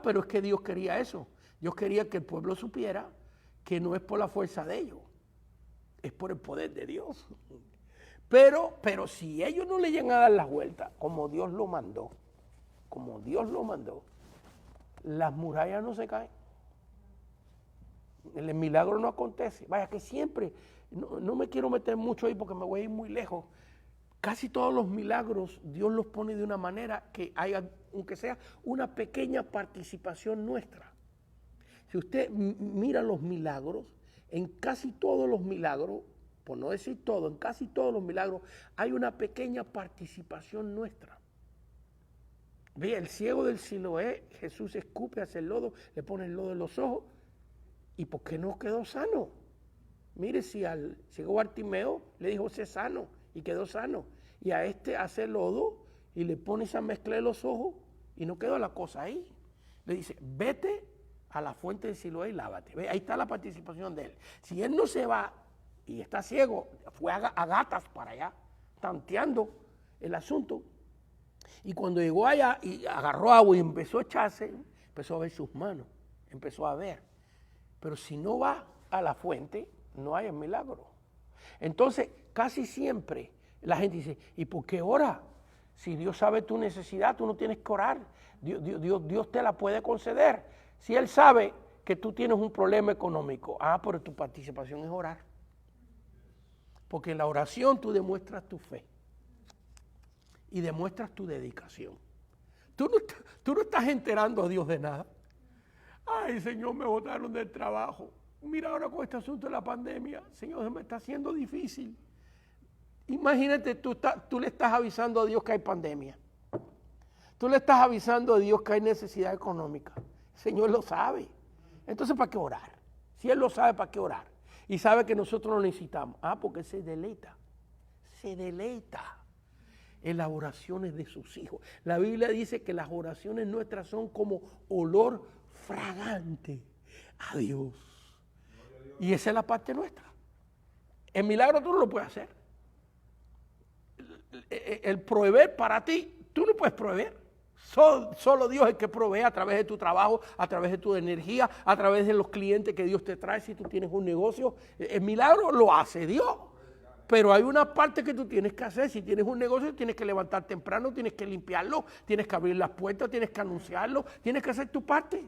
Pero es que Dios quería eso. Dios quería que el pueblo supiera que no es por la fuerza de ellos, es por el poder de Dios. Pero si ellos no le llegan a dar las vueltas, como Dios lo mandó, las murallas no se caen. El milagro no acontece. Vaya que siempre, no me quiero meter mucho ahí porque me voy a ir muy lejos. casi todos los milagros Dios los pone de una manera que haya, aunque sea una pequeña participación nuestra. Si usted mira los milagros, en casi todos los milagros, por no decir todo, en casi todos los milagros hay una pequeña participación nuestra. Ve, el ciego del Siloé, Jesús escupe, hace el lodo, le pone el lodo en los ojos, ¿y por qué no quedó sano? Mire, si al ciego Bartimeo le dijo, sé sano, y quedó sano, y a este hace el lodo y le pone esa mezcla en los ojos y no quedó la cosa ahí. Le dice, vete a la fuente de Siloé y lávate. Ve, ahí está la participación de él. Si él no se va y está ciego, fue a gatas para allá, tanteando el asunto. Y cuando llegó allá y agarró agua y empezó a echarse, empezó a ver sus manos, empezó a ver. Pero si no va a la fuente, no hay el milagro. Entonces, casi siempre la gente dice, ¿y por qué ora? Si Dios sabe tu necesidad, tú no tienes que orar. Dios te la puede conceder. Si Él sabe que tú tienes un problema económico, pero tu participación es orar. Porque en la oración tú demuestras tu fe y demuestras tu dedicación. Tú no estás enterando a Dios de nada. Ay, Señor, me botaron del trabajo. Mira ahora con este asunto de la pandemia, Señor, se me está haciendo difícil. Imagínate, tú le estás avisando a Dios que hay pandemia. Tú le estás avisando a Dios que hay necesidad económica. El Señor lo sabe. Entonces, ¿para qué orar? Si Él lo sabe, ¿para qué orar? Y sabe que nosotros lo necesitamos. Porque se deleita en las oraciones de sus hijos. La Biblia dice que las oraciones nuestras son como olor fragante a Dios. Y esa es la parte nuestra. El milagro tú no lo puedes hacer. El proveer para ti, tú no puedes proveer. Solo Dios es el que provee a través de tu trabajo, a través de tu energía, a través de los clientes que Dios te trae. Si tú tienes un negocio, el milagro lo hace Dios. Pero hay una parte que tú tienes que hacer. Si tienes un negocio, tienes que levantar temprano, tienes que limpiarlo, tienes que abrir las puertas, tienes que anunciarlo, tienes que hacer tu parte.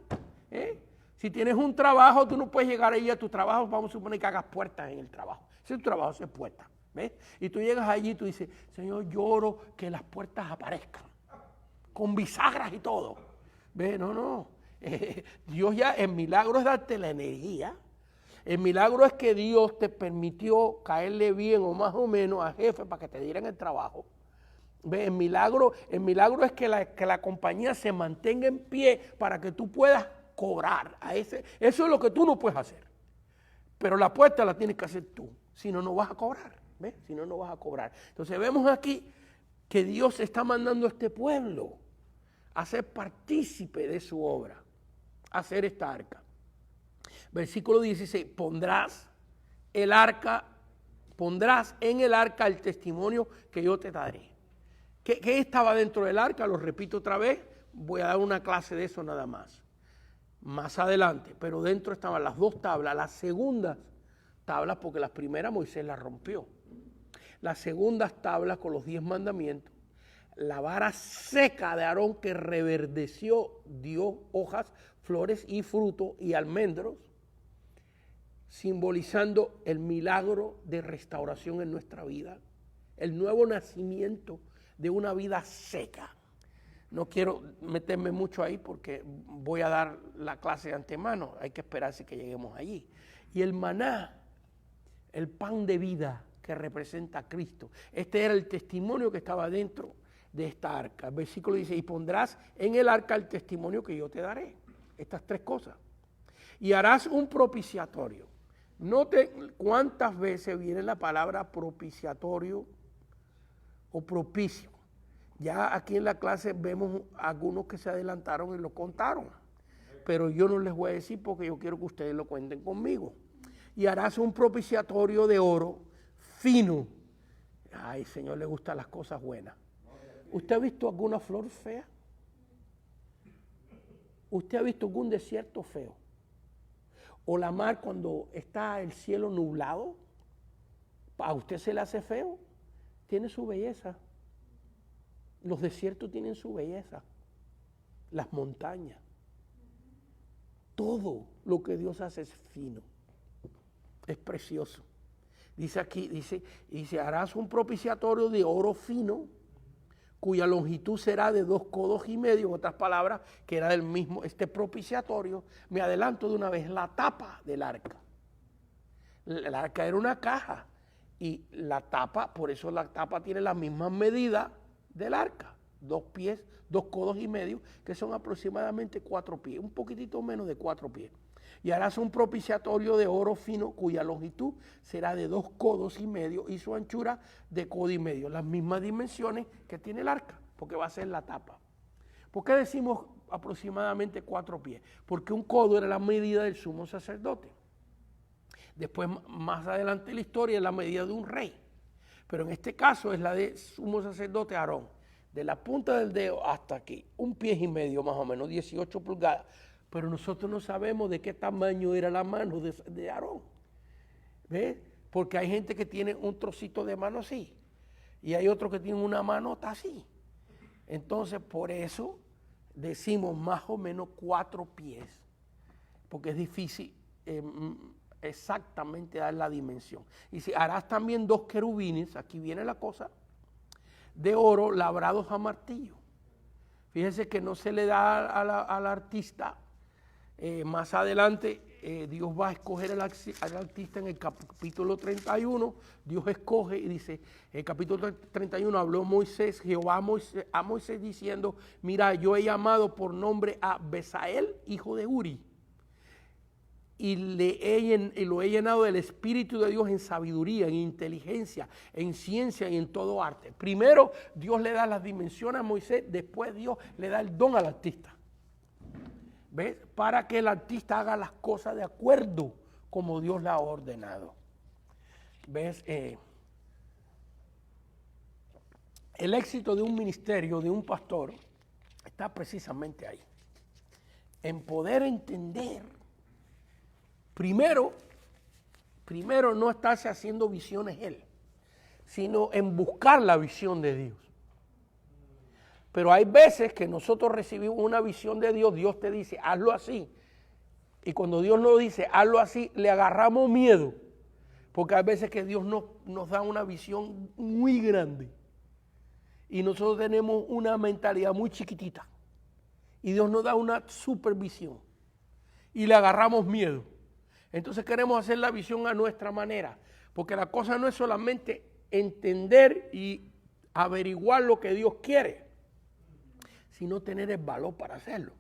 Si tienes un trabajo, tú no puedes llegar ahí a tu trabajo, vamos a suponer que hagas puertas en el trabajo. Si tu trabajo hace puertas, ¿ves? Y tú llegas allí y tú dices, Señor, lloro que las puertas aparezcan, con bisagras y todo. ¿Ves? No. Dios ya, el milagro es darte la energía. El milagro es que Dios te permitió caerle bien o más o menos al jefe para que te dieran el trabajo. ¿Ves? El milagro es que la compañía se mantenga en pie para que tú puedas cobrar. Eso es lo que tú no puedes hacer. Pero la puerta la tienes que hacer tú. Si no, no vas a cobrar. ¿Ves? Si no, no vas a cobrar. Entonces vemos aquí que Dios está mandando a este pueblo a ser partícipe de su obra, a hacer esta arca. Versículo 16, pondrás en el arca el testimonio que yo te daré. ¿Qué estaba dentro del arca? Lo repito otra vez, voy a dar una clase de eso nada más adelante, pero dentro estaban las dos tablas, las segundas tablas, porque las primeras Moisés las rompió, las segundas tablas con los 10 mandamientos, la vara seca de Aarón que reverdeció, dio hojas, flores y fruto y almendros, simbolizando el milagro de restauración en nuestra vida, el nuevo nacimiento de una vida seca. No quiero meterme mucho ahí porque voy a dar la clase de antemano, hay que esperarse que lleguemos allí. Y el maná, el pan de vida que representa a Cristo. Este era el testimonio que estaba dentro de esta arca. El versículo dice, y pondrás en el arca el testimonio que yo te daré. Estas 3 cosas. Y harás un propiciatorio. Note cuántas veces viene la palabra propiciatorio o propicio. Ya aquí en la clase vemos algunos que se adelantaron y lo contaron. Pero yo no les voy a decir porque yo quiero que ustedes lo cuenten conmigo. Y harás un propiciatorio de oro fino. Ay, Señor, le gustan las cosas buenas. ¿Usted ha visto alguna flor fea? ¿Usted ha visto algún desierto feo? ¿O la mar cuando está el cielo nublado? ¿A usted se le hace feo? Tiene su belleza. Los desiertos tienen su belleza. Las montañas. Todo lo que Dios hace es fino. Es precioso. Dice aquí, dice, harás un propiciatorio de oro fino, cuya longitud será de 2 codos y medio, en otras palabras, que era del mismo, este propiciatorio. Me adelanto de una vez, la tapa del arca. El arca era una caja, y la tapa, por eso la tapa tiene las mismas medidas del arca, 2 pies, 2 codos y medio, que son aproximadamente 4 pies, un poquitito menos de 4 pies. Y harás un propiciatorio de oro fino, cuya longitud será de 2 codos y medio y su anchura de codo y medio, las mismas dimensiones que tiene el arca, porque va a ser la tapa. ¿Por qué decimos aproximadamente 4 pies? Porque un codo era la medida del sumo sacerdote. Después, más adelante en la historia, es la medida de un rey. Pero en este caso es la de sumo sacerdote Aarón. De la punta del dedo hasta aquí, 1 pie y medio más o menos, 18 pulgadas. Pero nosotros no sabemos de qué tamaño era la mano de Aarón. ¿Ves? Porque hay gente que tiene un trocito de mano así. Y hay otros que tienen una manota así. Entonces, por eso decimos más o menos 4 pies. Porque es difícil exactamente dar la dimensión. Y si harás también 2 querubines, aquí viene la cosa, de oro labrados a martillo. Fíjense que no se le da al artista. Más adelante Dios va a escoger al artista en el capítulo 31. Dios escoge y dice, en el capítulo 31 habló Moisés, Jehová a Moisés diciendo, mira, yo he llamado por nombre a Besaleel, hijo de Uri, y lo he llenado del Espíritu de Dios en sabiduría, en inteligencia, en ciencia y en todo arte. Primero Dios le da las dimensiones a Moisés, después Dios le da el don al artista. ¿Ves? Para que el artista haga las cosas de acuerdo como Dios le ha ordenado. ¿Ves? El éxito de un ministerio, de un pastor, está precisamente ahí. En poder entender, primero no estarse haciendo visiones él, sino en buscar la visión de Dios. Pero hay veces que nosotros recibimos una visión de Dios, Dios te dice, hazlo así. Y cuando Dios nos dice, hazlo así, le agarramos miedo. Porque hay veces que Dios nos da una visión muy grande. Y nosotros tenemos una mentalidad muy chiquitita. Y Dios nos da una supervisión. Y le agarramos miedo. Entonces queremos hacer la visión a nuestra manera. Porque la cosa no es solamente entender y averiguar lo que Dios quiere, sino tener el valor para hacerlo.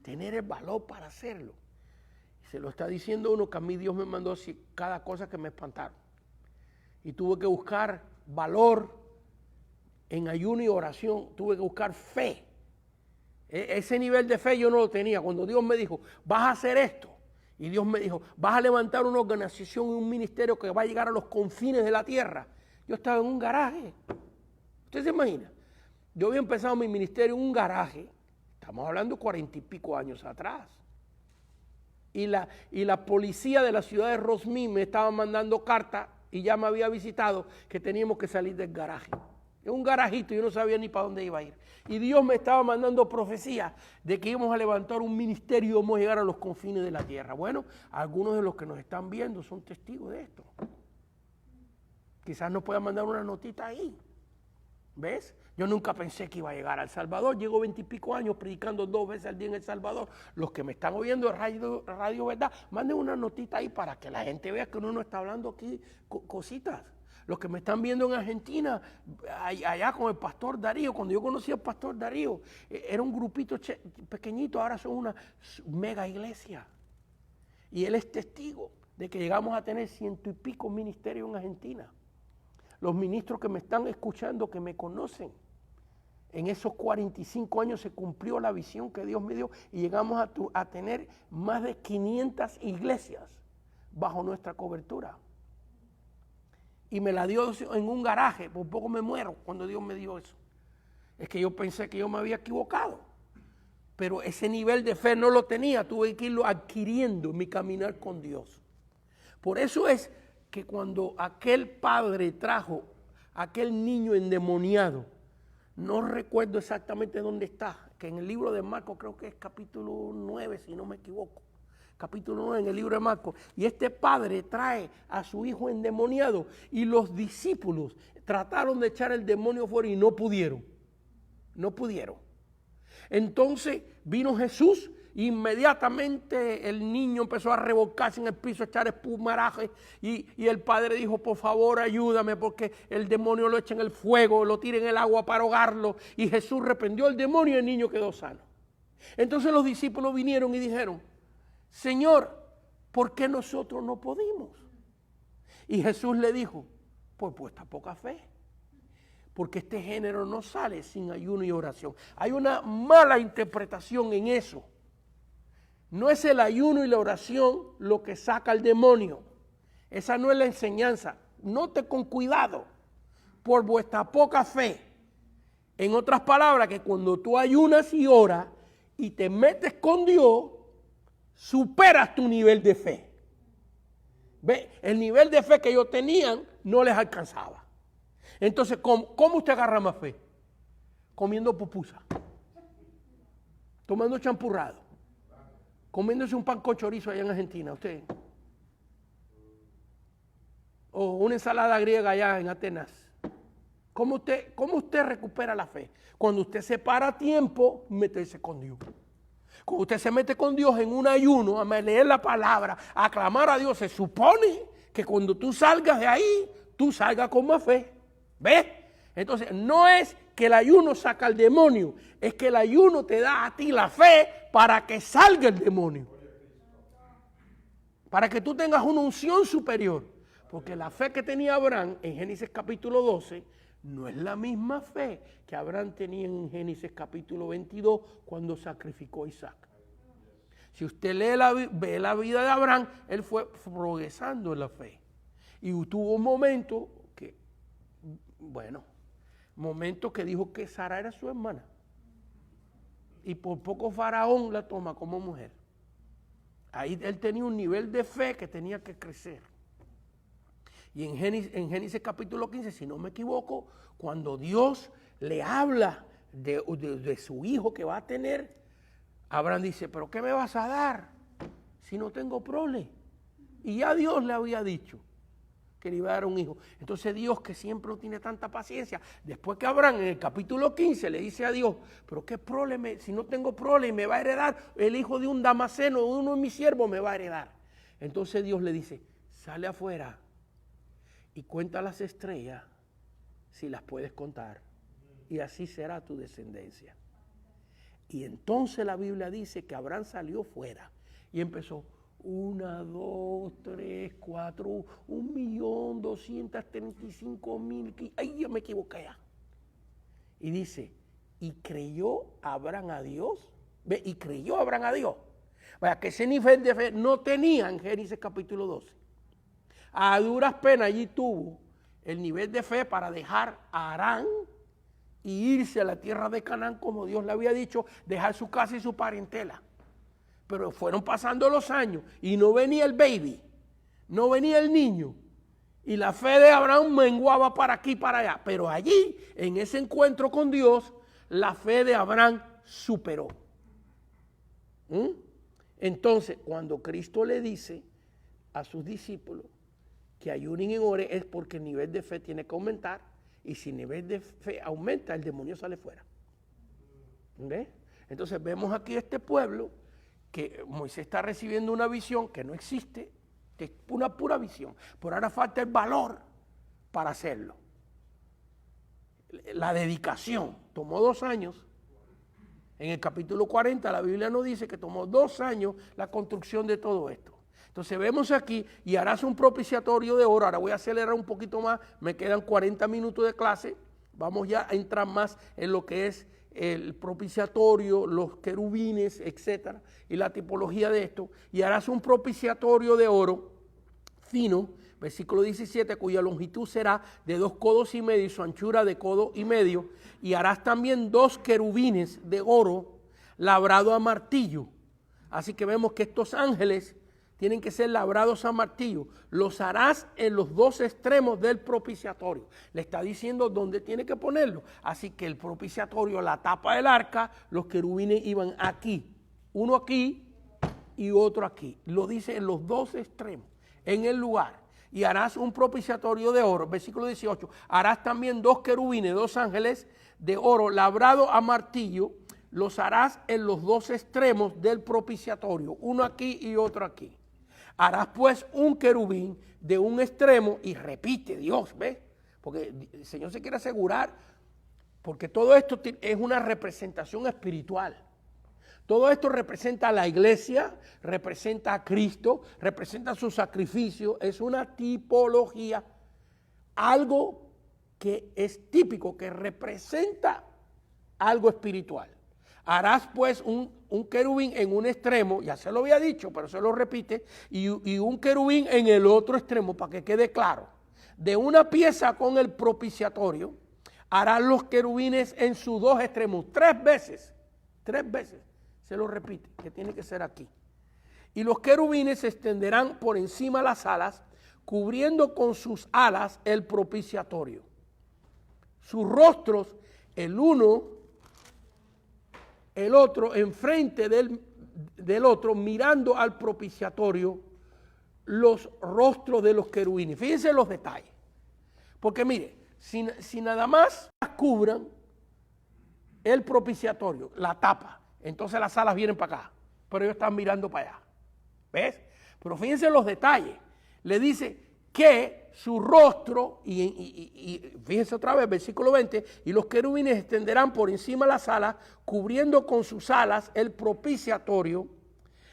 Tener el valor para hacerlo. Y se lo está diciendo uno que a mí Dios me mandó así, cada cosa que me espantaron. Y tuve que buscar valor en ayuno y oración, tuve que buscar fe. Ese nivel de fe yo no lo tenía. Cuando Dios me dijo, vas a hacer esto, y Dios me dijo, vas a levantar una organización y un ministerio que va a llegar a los confines de la tierra. Yo estaba en un garaje. ¿Usted se imagina? Yo había empezado mi ministerio en un garaje, estamos hablando 40 y pico años atrás. Y la policía de la ciudad de Rosmín me estaba mandando cartas y ya me había visitado que teníamos que salir del garaje. En un garajito, yo no sabía ni para dónde iba a ir. Y Dios me estaba mandando profecías de que íbamos a levantar un ministerio y íbamos a llegar a los confines de la tierra. Bueno, algunos de los que nos están viendo son testigos de esto. Quizás nos puedan mandar una notita ahí. ¿Ves? Yo nunca pensé que iba a llegar a El Salvador. Llego 20 y pico años predicando 2 veces al día en El Salvador. Los que me están oyendo en Radio Verdad, manden una notita ahí para que la gente vea que uno no está hablando aquí cositas. Los que me están viendo en Argentina, allá con el pastor Darío, cuando yo conocí al pastor Darío, era un grupito pequeñito, ahora son una mega iglesia. Y él es testigo de que llegamos a tener 100 y pico ministerios en Argentina. Los ministros que me están escuchando, que me conocen, en esos 45 años se cumplió la visión que Dios me dio y llegamos a tener más de 500 iglesias bajo nuestra cobertura. Y me la dio en un garaje, por poco me muero cuando Dios me dio eso. Es que yo pensé que yo me había equivocado, pero ese nivel de fe no lo tenía, tuve que irlo adquiriendo en mi caminar con Dios. Por eso es que cuando aquel padre trajo a aquel niño endemoniado, no recuerdo exactamente dónde está, que en el libro de Marcos creo que es capítulo 9, si no me equivoco, capítulo 9 en el libro de Marcos. Y este padre trae a su hijo endemoniado y los discípulos trataron de echar el demonio fuera y no pudieron. No pudieron. Entonces vino Jesús. Inmediatamente el niño empezó a revolcarse en el piso, a echar espumaraje y el padre dijo, por favor ayúdame porque el demonio lo echa en el fuego, lo tira en el agua para ahogarlo. Y Jesús reprendió al demonio y el niño quedó sano. Entonces los discípulos vinieron y dijeron, Señor, ¿por qué nosotros no pudimos? Y Jesús le dijo, por vuestra poca fe. Porque este género no sale sin ayuno y oración. Hay una mala interpretación en eso. No es el ayuno y la oración lo que saca al demonio. Esa no es la enseñanza. Note con cuidado. Por vuestra poca fe. En otras palabras, que cuando tú ayunas y oras y te metes con Dios, superas tu nivel de fe. ¿Ve? El nivel de fe que ellos tenían no les alcanzaba. Entonces, ¿cómo usted agarra más fe? Comiendo pupusa, tomando champurrado, comiéndose un pan con chorizo allá en Argentina, usted. O una ensalada griega allá en Atenas. ¿Cómo usted recupera la fe? Cuando usted se para a tiempo, meterse con Dios. Cuando usted se mete con Dios en un ayuno, a leer la palabra, a clamar a Dios, se supone que cuando tú salgas de ahí, tú salgas con más fe. ¿Ves? Entonces, no es que el ayuno saca al demonio, es que el ayuno te da a ti la fe para que salga el demonio. Para que tú tengas una unción superior. Porque la fe que tenía Abraham en Génesis capítulo 12 no es la misma fe que Abraham tenía en Génesis capítulo 22 cuando sacrificó a Isaac. Si usted ve la vida de Abraham, él fue progresando en la fe. Y tuvo un momento que dijo que Sara era su hermana. Y por poco Faraón la toma como mujer. Ahí él tenía un nivel de fe que tenía que crecer. Y en Génesis capítulo 15, si no me equivoco, cuando Dios le habla de su hijo que va a tener, Abraham dice, ¿pero qué me vas a dar si no tengo prole? Y ya Dios le había dicho que le iba a dar un hijo. Entonces Dios, que siempre no tiene tanta paciencia, después que Abraham en el capítulo 15 le dice a Dios, pero qué prole, si no tengo prole me va a heredar, el hijo de un damaseno, uno de mis siervos me va a heredar. Entonces Dios le dice, sale afuera y cuenta las estrellas si las puedes contar, y así será tu descendencia. Y entonces la Biblia dice que Abraham salió fuera y empezó 1, 2, 3, 4, 1.235.000. Ay, yo me equivoqué ya. Y dice, y creyó Abraham a Dios. ¿Ve? Y creyó Abraham a Dios. Vaya, que ese nivel de fe no tenía en Génesis capítulo 12. A duras penas allí tuvo el nivel de fe para dejar a Harán y irse a la tierra de Canaán, como Dios le había dicho, dejar su casa y su parentela. Pero fueron pasando los años y no venía el baby, no venía el niño. Y la fe de Abraham menguaba para aquí y para allá. Pero allí, en ese encuentro con Dios, la fe de Abraham superó. Entonces, cuando Cristo le dice a sus discípulos que ayunen y oren, es porque el nivel de fe tiene que aumentar. Y si el nivel de fe aumenta, el demonio sale fuera. ¿Ves? Entonces vemos aquí este pueblo que Moisés está recibiendo una visión que no existe, que es una pura visión. Por ahora falta el valor para hacerlo. La dedicación tomó 2 años. En el capítulo 40 la Biblia nos dice que tomó 2 años la construcción de todo esto. Entonces vemos aquí, y harás un propiciatorio de oro. Ahora voy a acelerar un poquito más, me quedan 40 minutos de clase. Vamos ya a entrar más en lo que es el propiciatorio, los querubines, etcétera, y la tipología de esto. Y harás un propiciatorio de oro fino, versículo 17, cuya longitud será de 2 codos y medio y su anchura de codo y medio. Y harás también 2 querubines de oro labrado a martillo. Así que vemos que estos ángeles tienen que ser labrados a martillo. Los harás en los 2 extremos del propiciatorio. Le está diciendo dónde tiene que ponerlo. Así que el propiciatorio, la tapa del arca, los querubines iban aquí. Uno aquí y otro aquí. Lo dice en los dos extremos, en el lugar. Y harás un propiciatorio de oro, versículo 18. Harás también 2 querubines, 2 ángeles de oro labrado a martillo. Los harás en los dos extremos del propiciatorio, uno aquí y otro aquí. Harás pues un querubín de un extremo, y repite Dios, ¿ves? Porque el Señor se quiere asegurar, porque todo esto es una representación espiritual. Todo esto representa a la iglesia, representa a Cristo, representa su sacrificio, es una tipología, algo que es típico, que representa algo espiritual. Harás pues un querubín en un extremo, ya se lo había dicho, pero se lo repite, y un querubín en el otro extremo, para que quede claro. De una pieza con el propiciatorio, harás los querubines en sus dos extremos, 3 veces, se lo repite, que tiene que ser aquí. Y los querubines se extenderán por encima de las alas, cubriendo con sus alas el propiciatorio. Sus rostros, el uno, el otro, enfrente del otro, mirando al propiciatorio, los rostros de los querubines. Fíjense los detalles. Porque mire, si nada más cubran el propiciatorio, la tapa, entonces las alas vienen para acá, pero ellos están mirando para allá. ¿Ves? Pero fíjense los detalles. Le dice que su rostro, y fíjense otra vez, versículo 20, y los querubines extenderán por encima de las alas, cubriendo con sus alas el propiciatorio,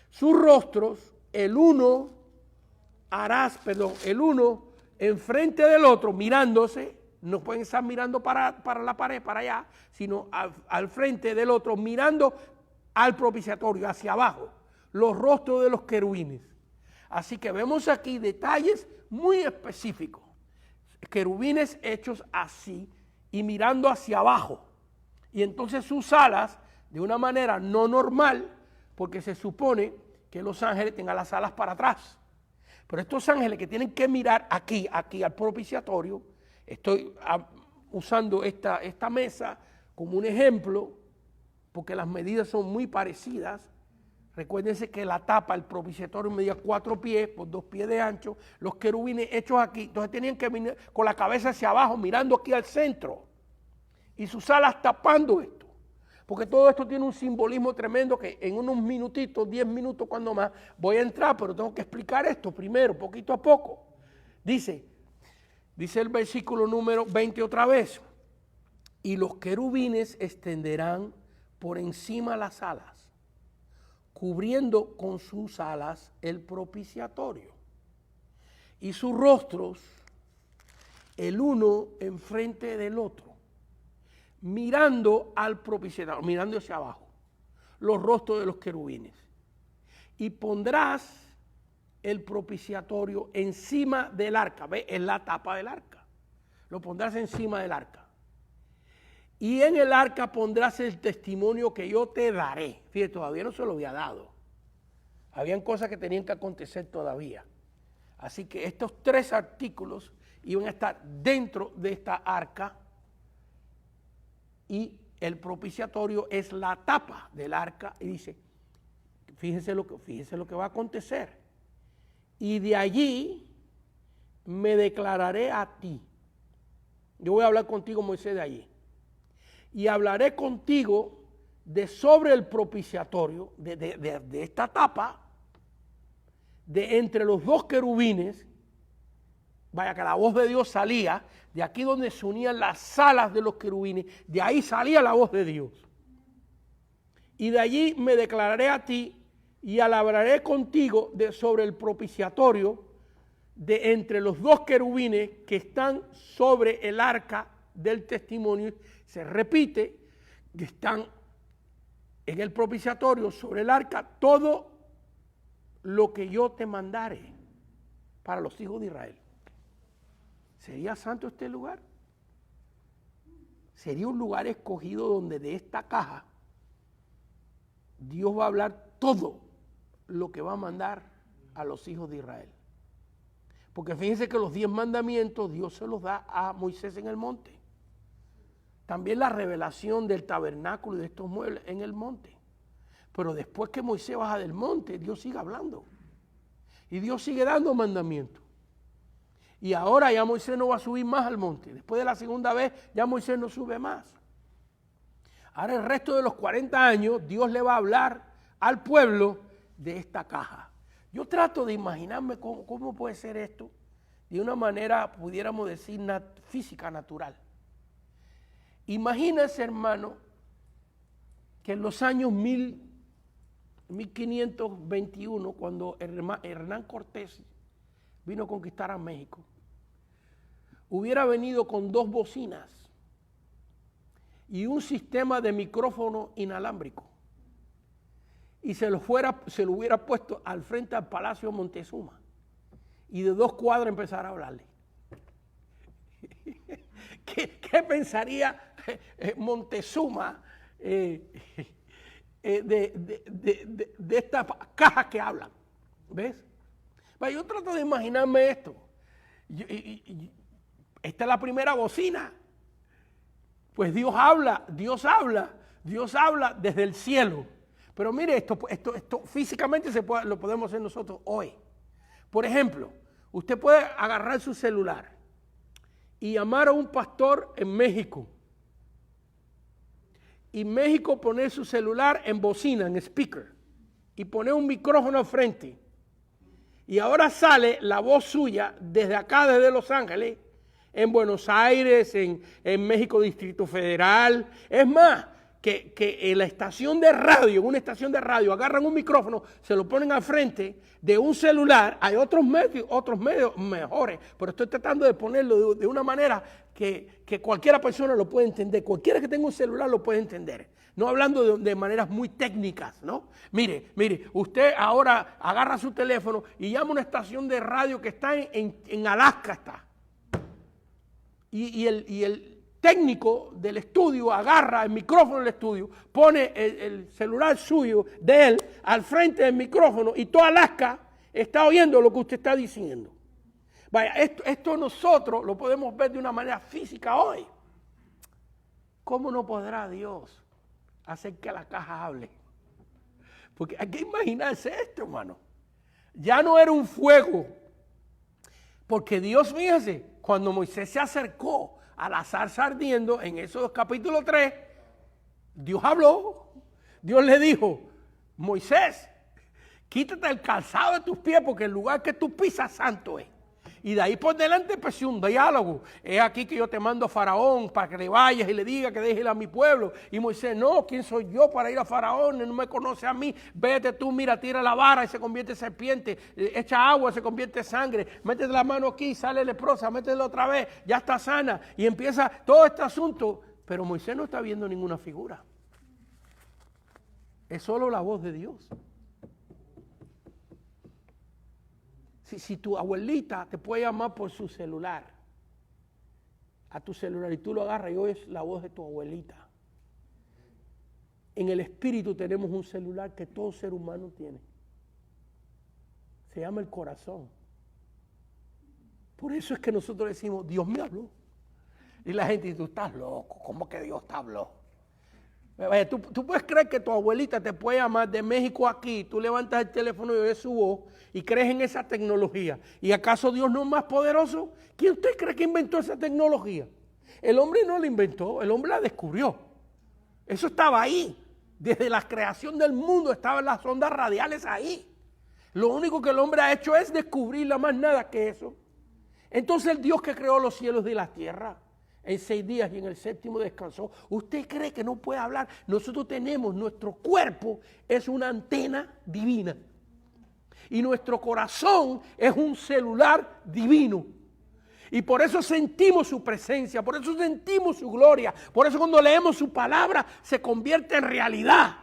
sus rostros, el uno enfrente del otro, mirándose, no pueden estar mirando para la pared, para allá, sino al frente del otro, mirando al propiciatorio, hacia abajo, los rostros de los querubines. Así que vemos aquí detalles muy específicos. Querubines hechos así y mirando hacia abajo. Y entonces sus alas, de una manera no normal, porque se supone que los ángeles tengan las alas para atrás. Pero estos ángeles que tienen que mirar aquí al propiciatorio, estoy usando esta mesa como un ejemplo, porque las medidas son muy parecidas. Recuérdense que la tapa, el propiciatorio medía 4 pies por 2 pies de ancho, los querubines hechos aquí, entonces tenían que venir con la cabeza hacia abajo, mirando aquí al centro, y sus alas tapando esto, porque todo esto tiene un simbolismo tremendo que en unos minutitos, 10 minutos cuando más, voy a entrar, pero tengo que explicar esto primero, poquito a poco. Dice el versículo número 20 otra vez, y los querubines extenderán por encima las alas, cubriendo con sus alas el propiciatorio, y sus rostros, el uno enfrente del otro, mirando al propiciatorio, mirando hacia abajo, los rostros de los querubines. Y pondrás el propiciatorio encima del arca, ¿ves? Es la tapa del arca, lo pondrás encima del arca. Y en el arca pondrás el testimonio que yo te daré. Fíjate, todavía no se lo había dado. Habían cosas que tenían que acontecer todavía. Así que estos 3 artículos iban a estar dentro de esta arca, y el propiciatorio es la tapa del arca. Y dice, fíjense lo que va a acontecer. Y de allí me declararé a ti. Yo voy a hablar contigo, Moisés, de allí. Y hablaré contigo de sobre el propiciatorio, de esta tapa, de entre los 2 querubines. Vaya que la voz de Dios salía, de aquí donde se unían las alas de los querubines, de ahí salía la voz de Dios. Y de allí me declararé a ti y hablaré contigo de sobre el propiciatorio, de entre los 2 querubines que están sobre el arca del testimonio. Se repite que están en el propiciatorio, sobre el arca, todo lo que yo te mandare para los hijos de Israel. ¿Sería santo este lugar? Sería un lugar escogido donde de esta caja Dios va a hablar todo lo que va a mandar a los hijos de Israel. Porque fíjense que los 10 mandamientos Dios se los da a Moisés en el monte. También la revelación del tabernáculo y de estos muebles en el monte. Pero después que Moisés baja del monte, Dios sigue hablando. Y Dios sigue dando mandamientos. Y ahora ya Moisés no va a subir más al monte. Después de la segunda vez, ya Moisés no sube más. Ahora el resto de los 40 años, Dios le va a hablar al pueblo de esta caja. Yo trato de imaginarme cómo puede ser esto de una manera, pudiéramos decir, física, natural. Imagínese, hermano, que en los años 1521, cuando Hernán Cortés vino a conquistar a México, hubiera venido con 2 bocinas y un sistema de micrófono inalámbrico y se lo hubiera puesto al frente al Palacio Montezuma y de 2 cuadras empezar a hablarle. ¿Qué pensaría Montezuma de estas cajas que hablan? ¿Ves? Yo trato de imaginarme esto. Esta es la primera bocina. Pues Dios habla desde el cielo. Pero mire, esto físicamente lo podemos hacer nosotros hoy. Por ejemplo, usted puede agarrar su celular y llamar a un pastor en México. Y México poner su celular en bocina, en speaker. Y poner un micrófono al frente. Y ahora sale la voz suya desde acá, desde Los Ángeles, en Buenos Aires, en México Distrito Federal. Es más, que en la estación de radio, en una estación de radio, agarran un micrófono, se lo ponen al frente de un celular. Hay otros medios mejores, pero estoy tratando de ponerlo de una manera que cualquiera persona lo puede entender. Cualquiera que tenga un celular lo puede entender. No hablando de maneras muy técnicas, ¿no? Mire, usted ahora agarra su teléfono y llama a una estación de radio que está en Alaska, está. Y el técnico del estudio agarra el micrófono del estudio, pone el celular suyo de él al frente del micrófono y toda Alaska está oyendo lo que usted está diciendo. Vaya, esto nosotros lo podemos ver de una manera física hoy. ¿Cómo no podrá Dios hacer que la caja hable? Porque hay que imaginarse esto, hermano. Ya no era un fuego. Porque Dios, fíjese, cuando Moisés se acercó a la zarza ardiendo, en Éxodo capítulo 3, Dios habló. Dios le dijo: Moisés, quítate el calzado de tus pies porque el lugar que tú pisas santo es. Y de ahí por delante empezó un diálogo. Es aquí que yo te mando a Faraón para que le vayas y le diga que deje a mi pueblo. Y Moisés: no, ¿quién soy yo para ir a Faraón? No me conoce a mí. Vete tú, mira, tira la vara y se convierte en serpiente. Echa agua, se convierte en sangre. Métete la mano aquí, sale leprosa, métela otra vez, ya está sana. Y empieza todo este asunto. Pero Moisés no está viendo ninguna figura. Es solo la voz de Dios. Si tu abuelita te puede llamar por su celular, a tu celular, y tú lo agarras y oyes la voz de tu abuelita. En el espíritu tenemos un celular que todo ser humano tiene. Se llama el corazón. Por eso es que nosotros decimos: Dios me habló. Y la gente dice: tú estás loco, ¿cómo que Dios te habló? Vaya, tú puedes creer que tu abuelita te puede llamar de México aquí, tú levantas el teléfono y oyes su voz y crees en esa tecnología. ¿Y acaso Dios no es más poderoso? ¿Quién usted cree que inventó esa tecnología? El hombre no la inventó, el hombre la descubrió. Eso estaba ahí. Desde la creación del mundo estaban las ondas radiales ahí. Lo único que el hombre ha hecho es descubrirla, más nada que eso. Entonces el Dios que creó los cielos y la tierra en 6 días y en el 7º descansó. ¿Usted cree que no puede hablar? Nosotros tenemos, nuestro cuerpo es una antena divina. Y nuestro corazón es un celular divino. Y por eso sentimos su presencia, por eso sentimos su gloria. Por eso cuando leemos su palabra se convierte en realidad.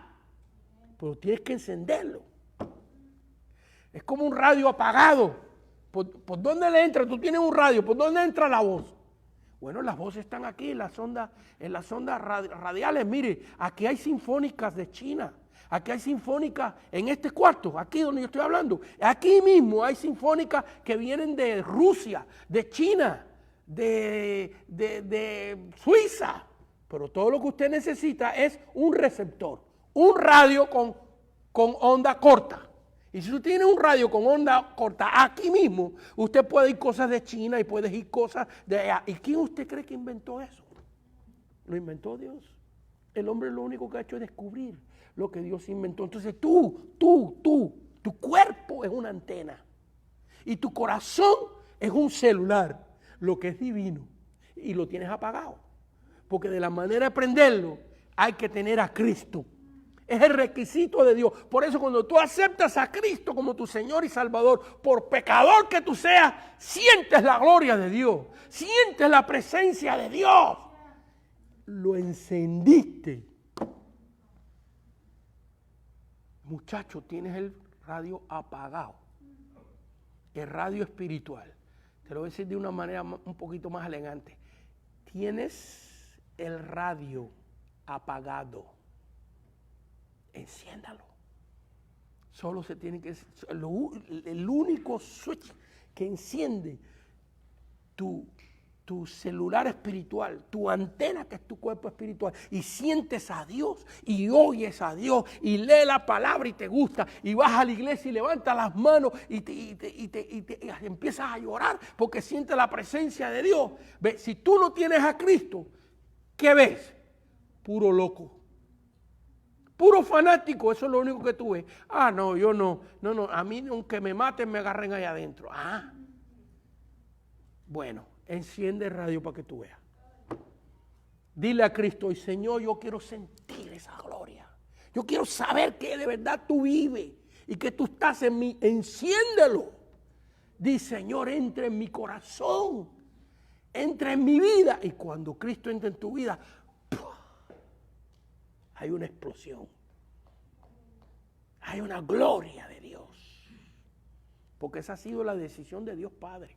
Pero tienes que encenderlo. Es como un radio apagado. ¿Por dónde le entra? Tú tienes un radio, ¿por dónde entra la voz? Bueno, las voces están aquí en las ondas radiales. Mire, aquí hay sinfónicas de China. Aquí hay sinfónicas en este cuarto, aquí donde yo estoy hablando. Aquí mismo hay sinfónicas que vienen de Rusia, de China, de Suiza. Pero todo lo que usted necesita es un receptor, un radio con con onda corta. Y si tú tienes un radio con onda corta aquí mismo, usted puede ir cosas de China y puede ir cosas de allá. ¿Y quién usted cree que inventó eso? Lo inventó Dios. El hombre lo único que ha hecho es descubrir lo que Dios inventó. Entonces tu cuerpo es una antena. Y tu corazón es un celular, lo que es divino. Y lo tienes apagado. Porque de la manera de prenderlo hay que tener a Cristo. Es el requisito de Dios. Por eso cuando tú aceptas a Cristo como tu Señor y Salvador, por pecador que tú seas, sientes la gloria de Dios. Sientes la presencia de Dios. Lo encendiste. Muchacho, tienes el radio apagado. El radio espiritual. Te lo voy a decir de una manera un poquito más elegante. Tienes el radio apagado. Enciéndalo. Solo se tiene que... El único switch que enciende tu celular espiritual, tu antena que es tu cuerpo espiritual, y sientes a Dios, y oyes a Dios, y lees la palabra y te gusta, y vas a la iglesia y levantas las manos y empiezas a llorar porque sientes la presencia de Dios. ¿Ve? Si tú no tienes a Cristo, ¿qué ves? Puro loco. Puro fanático, eso es lo único que tú ves. Ah, no, yo no, a mí aunque me maten me agarren ahí adentro. Ah, bueno, enciende el radio para que tú veas. Dile a Cristo, y Señor, yo quiero sentir esa gloria. Yo quiero saber que de verdad tú vives y que tú estás en mí. Enciéndelo. Di, Señor, entra en mi corazón, entra en mi vida. Y cuando Cristo entra en tu vida, hay una explosión. Hay una gloria de Dios. Porque esa ha sido la decisión de Dios Padre.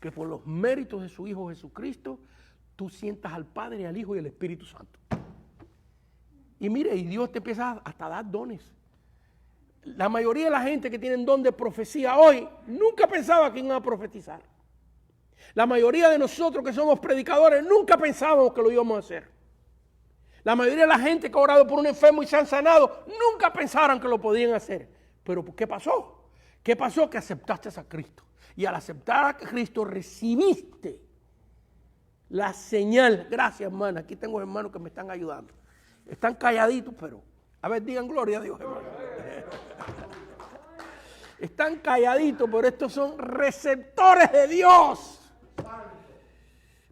Que por los méritos de su Hijo Jesucristo, tú sientas al Padre, y al Hijo y al Espíritu Santo. Y mire, y Dios te empieza hasta a dar dones. La mayoría de la gente que tienen don de profecía hoy, nunca pensaba que iban a profetizar. La mayoría de nosotros que somos predicadores, nunca pensábamos que lo íbamos a hacer. La mayoría de la gente que ha orado por un enfermo y se han sanado, nunca pensaron que lo podían hacer. Pero ¿qué pasó? ¿Qué pasó? Que aceptaste a Cristo. Y al aceptar a Cristo recibiste la señal. Gracias, hermana. Aquí tengo hermanos que me están ayudando. Están calladitos, pero a ver, digan gloria a Dios, hermano. Están calladitos, pero estos son receptores de Dios.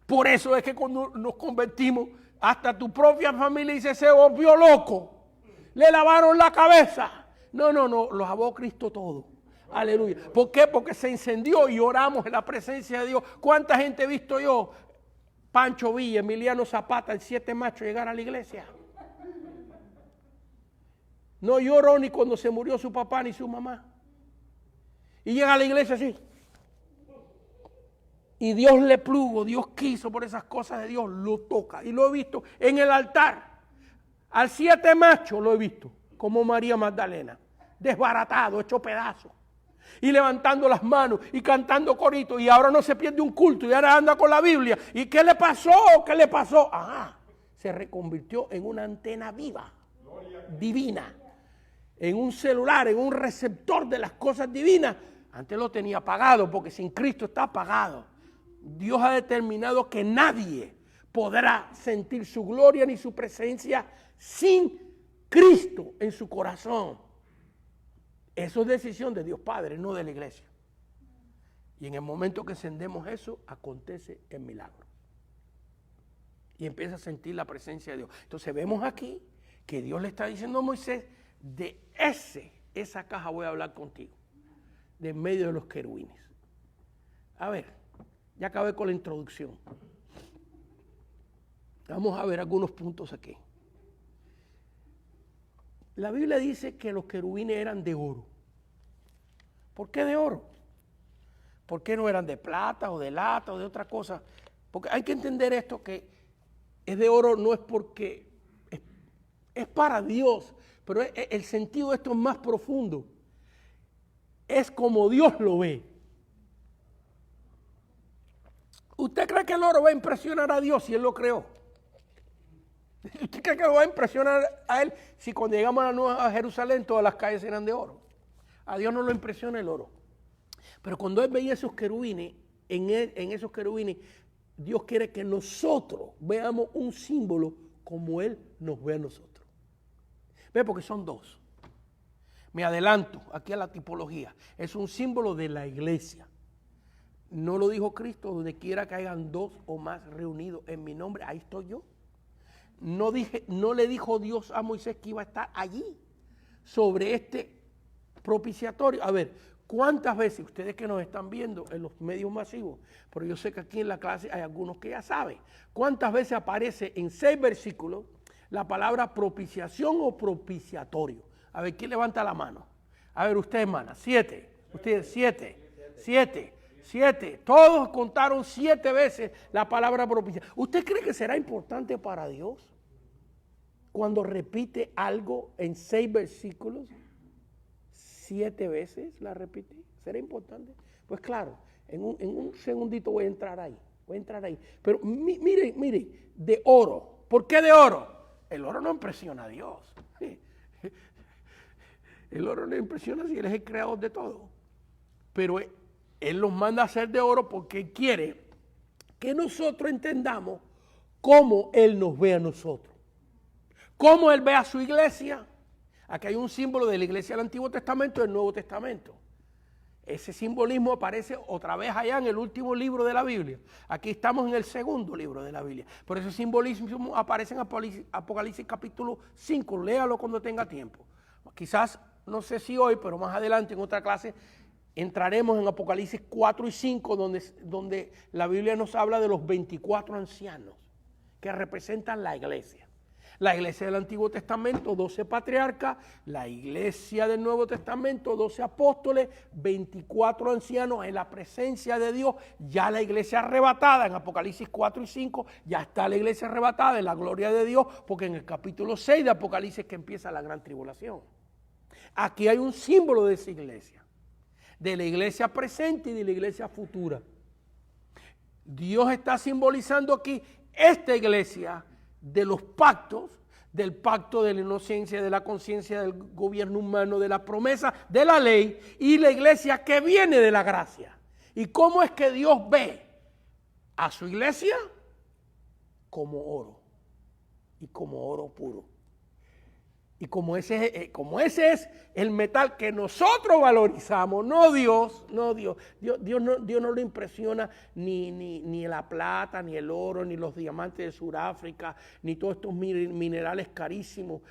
Por eso es que cuando nos convertimos, hasta tu propia familia dice, se volvió loco. Le lavaron la cabeza. No, lo lavó Cristo todo. Aleluya. ¿Por qué? Porque se encendió y oramos en la presencia de Dios. ¿Cuánta gente he visto yo? Pancho Villa, Emiliano Zapata, el 7 macho, llegar a la iglesia. No lloró ni cuando se murió su papá ni su mamá. Y llega a la iglesia así. Y Dios le plugo, Dios quiso por esas cosas de Dios, lo toca. Y lo he visto en el altar. Al 7 macho lo he visto, como María Magdalena, desbaratado, hecho pedazos. Y levantando las manos y cantando coritos. Y ahora no se pierde un culto y ahora anda con la Biblia. ¿Y qué le pasó? ¿Qué le pasó? Ajá, se reconvirtió en una antena viva, divina. En un celular, en un receptor de las cosas divinas. Antes lo tenía apagado porque sin Cristo está apagado. Dios ha determinado que nadie podrá sentir su gloria ni su presencia sin Cristo en su corazón. Eso es decisión de Dios Padre, no de la iglesia. Y en el momento que encendemos eso, acontece el milagro. Y empieza a sentir la presencia de Dios. Entonces vemos aquí que Dios le está diciendo a Moisés, de esa caja voy a hablar contigo, de en medio de los querubines. A ver, ya acabé con la introducción. Vamos a ver algunos puntos aquí. La Biblia dice que los querubines eran de oro. ¿Por qué de oro? ¿Por qué no eran de plata o de lata o de otra cosa? Porque hay que entender esto, que es de oro no es porque es para Dios, pero el sentido de esto es más profundo. Es como Dios lo ve. ¿Usted cree que el oro va a impresionar a Dios si Él lo creó? ¿Usted cree que lo va a impresionar a él si cuando llegamos a la Nueva Jerusalén todas las calles eran de oro? A Dios no lo impresiona el oro. Pero cuando él veía esos querubines, en esos querubines, Dios quiere que nosotros veamos un símbolo como él nos ve a nosotros. ¿Ve? Porque son dos. Me adelanto aquí a la tipología. Es un símbolo de la iglesia. No lo dijo Cristo, donde quiera que hayan dos o más reunidos en mi nombre, ahí estoy yo. No le dijo Dios a Moisés que iba a estar allí, sobre este propiciatorio. A ver, ¿cuántas veces ustedes que nos están viendo en los medios masivos, pero yo sé que aquí en la clase hay algunos que ya saben, cuántas veces aparece en 6 versículos la palabra propiciación o propiciatorio? A ver, ¿quién levanta la mano? A ver, usted, hermana, 7, ustedes 7. Todos contaron 7 veces la palabra propiciación. ¿Usted cree que será importante para Dios cuando repite algo en 6 versículos? 7 veces la repite. ¿Será importante? Pues claro, en un segundito voy a entrar ahí. Pero mire, de oro. ¿Por qué de oro? El oro no impresiona a Dios. El oro no impresiona si Él es el creador de todo. Pero Él los manda a hacer de oro porque quiere que nosotros entendamos cómo Él nos ve a nosotros. Cómo Él ve a su iglesia. Aquí hay un símbolo de la iglesia del Antiguo Testamento y del Nuevo Testamento. Ese simbolismo aparece otra vez allá en el último libro de la Biblia. Aquí estamos en el segundo libro de la Biblia. Por ese simbolismo aparece en Apocalipsis capítulo 5. Léalo cuando tenga tiempo. Quizás, no sé si hoy, pero más adelante en otra clase, entraremos en Apocalipsis 4 y 5, donde la Biblia nos habla de los 24 ancianos que representan la iglesia. La iglesia del Antiguo Testamento, 12 patriarcas, la iglesia del Nuevo Testamento, 12 apóstoles, 24 ancianos en la presencia de Dios. Ya la iglesia arrebatada en Apocalipsis 4 y 5, ya está la iglesia arrebatada en la gloria de Dios, porque en el capítulo 6 de Apocalipsis que empieza la gran tribulación. Aquí hay un símbolo de esa iglesia, de la iglesia presente y de la iglesia futura. Dios está simbolizando aquí esta iglesia de los pactos, del pacto de la inocencia, de la conciencia del gobierno humano, de la promesa, de la ley, y la iglesia que viene de la gracia. ¿Y cómo es que Dios ve a su iglesia? Como oro, y como oro puro. Y como ese es el metal que nosotros valorizamos, no Dios. Dios no le impresiona ni la plata, ni el oro, ni los diamantes de Sudáfrica, ni todos estos minerales carísimos.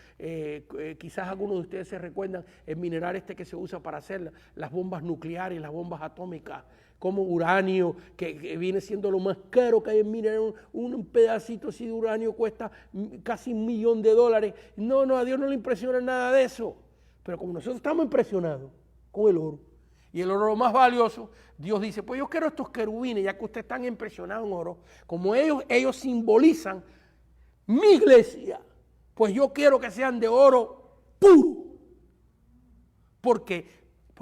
Quizás algunos de ustedes se recuerdan el mineral este que se usa para hacer las bombas nucleares, las bombas atómicas, como uranio, que viene siendo lo más caro que hay en mineral. Un pedacito así de uranio cuesta casi $1.000.000. No, a Dios no le impresiona nada de eso. Pero como nosotros estamos impresionados con el oro, y el oro lo más valioso, Dios dice, pues yo quiero estos querubines, ya que ustedes están impresionados en oro, como ellos simbolizan mi iglesia, pues yo quiero que sean de oro puro. Porque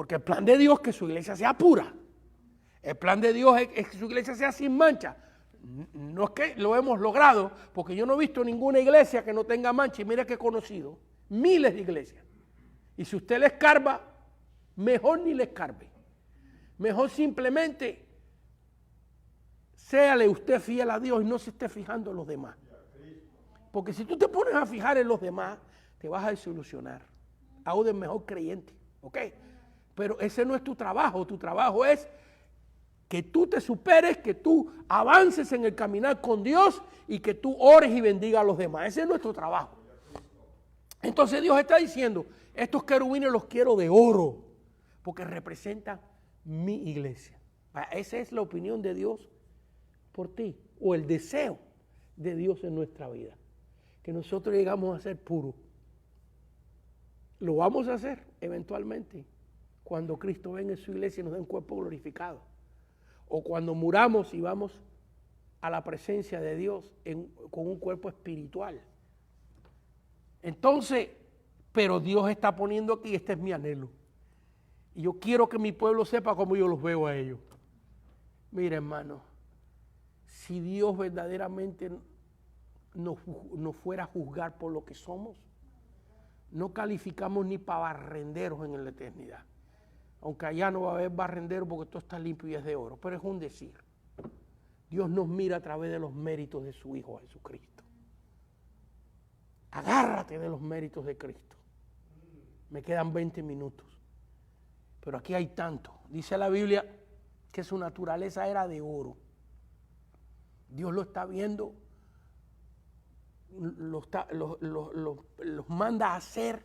el plan de Dios es que su iglesia sea pura. El plan de Dios es que su iglesia sea sin mancha. No es que lo hemos logrado, porque yo no he visto ninguna iglesia que no tenga mancha. Y mira que he conocido miles de iglesias. Y si usted le escarba, mejor ni le escarbe. Mejor simplemente séale usted fiel a Dios y no se esté fijando en los demás. Porque si tú te pones a fijar en los demás, te vas a desilusionar. Aún del mejor creyente, ¿ok? Pero ese no es tu trabajo. Tu trabajo es que tú te superes, que tú avances en el caminar con Dios y que tú ores y bendigas a los demás. Ese es nuestro trabajo. Entonces Dios está diciendo, estos querubines los quiero de oro, porque representan mi iglesia. Esa es la opinión de Dios por ti, o el deseo de Dios en nuestra vida. Que nosotros llegamos a ser puros. Lo vamos a hacer eventualmente, cuando Cristo venga en su iglesia y nos dé un cuerpo glorificado. O cuando muramos y vamos a la presencia de Dios con un cuerpo espiritual. Entonces, pero Dios está poniendo aquí, este es mi anhelo. Y yo quiero que mi pueblo sepa cómo yo los veo a ellos. Mira, hermano, si Dios verdaderamente nos fuera a juzgar por lo que somos, no calificamos ni para barrenderos en la eternidad. Aunque allá no va a haber barrenderos porque todo está limpio y es de oro, pero es un decir. Dios nos mira a través de los méritos de su Hijo Jesucristo. Agárrate de los méritos de Cristo. Me quedan 20 minutos, pero aquí hay tanto. Dice la Biblia que su naturaleza era de oro. Dios lo está viendo, los manda a hacer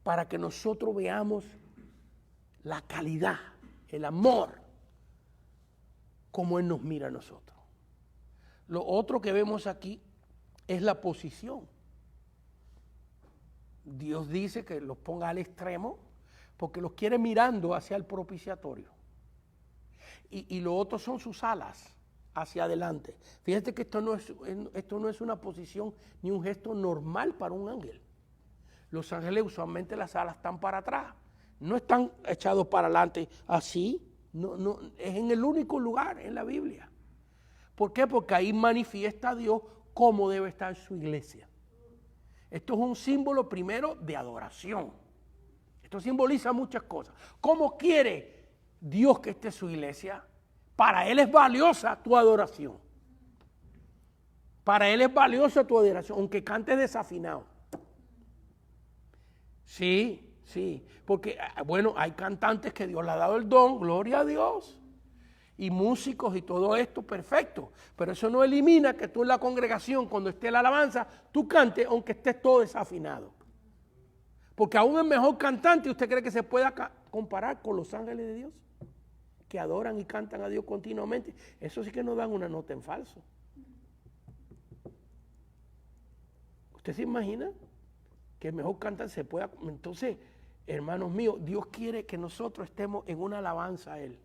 para que nosotros veamos la calidad, el amor, como Él nos mira a nosotros. Lo otro que vemos aquí es la posición. Dios dice que los ponga al extremo porque los quiere mirando hacia el propiciatorio. Y lo otro son sus alas hacia adelante. Fíjate que esto no es una posición ni un gesto normal para un ángel. Los ángeles usualmente las alas están para atrás, no están echados para adelante así. No, es en el único lugar en la Biblia. ¿Por qué? Porque ahí manifiesta a Dios cómo debe estar su iglesia. Esto es un símbolo primero de adoración. Esto simboliza muchas cosas. ¿Cómo quiere Dios que esté su iglesia? Para Él es valiosa tu adoración. Para Él es valiosa tu adoración, aunque cantes desafinado. Sí, porque bueno, hay cantantes que Dios le ha dado el don, gloria a Dios, y músicos y todo esto, perfecto, pero eso no elimina que tú en la congregación, cuando esté la alabanza, tú cantes aunque estés todo desafinado. Porque aún el mejor cantante, ¿usted cree que se pueda comparar con los ángeles de Dios? Que adoran y cantan a Dios continuamente. Eso sí que nos dan una nota en falso. ¿Usted se imagina que el mejor cantante se pueda? Entonces, hermanos míos, Dios quiere que nosotros estemos en una alabanza a Él,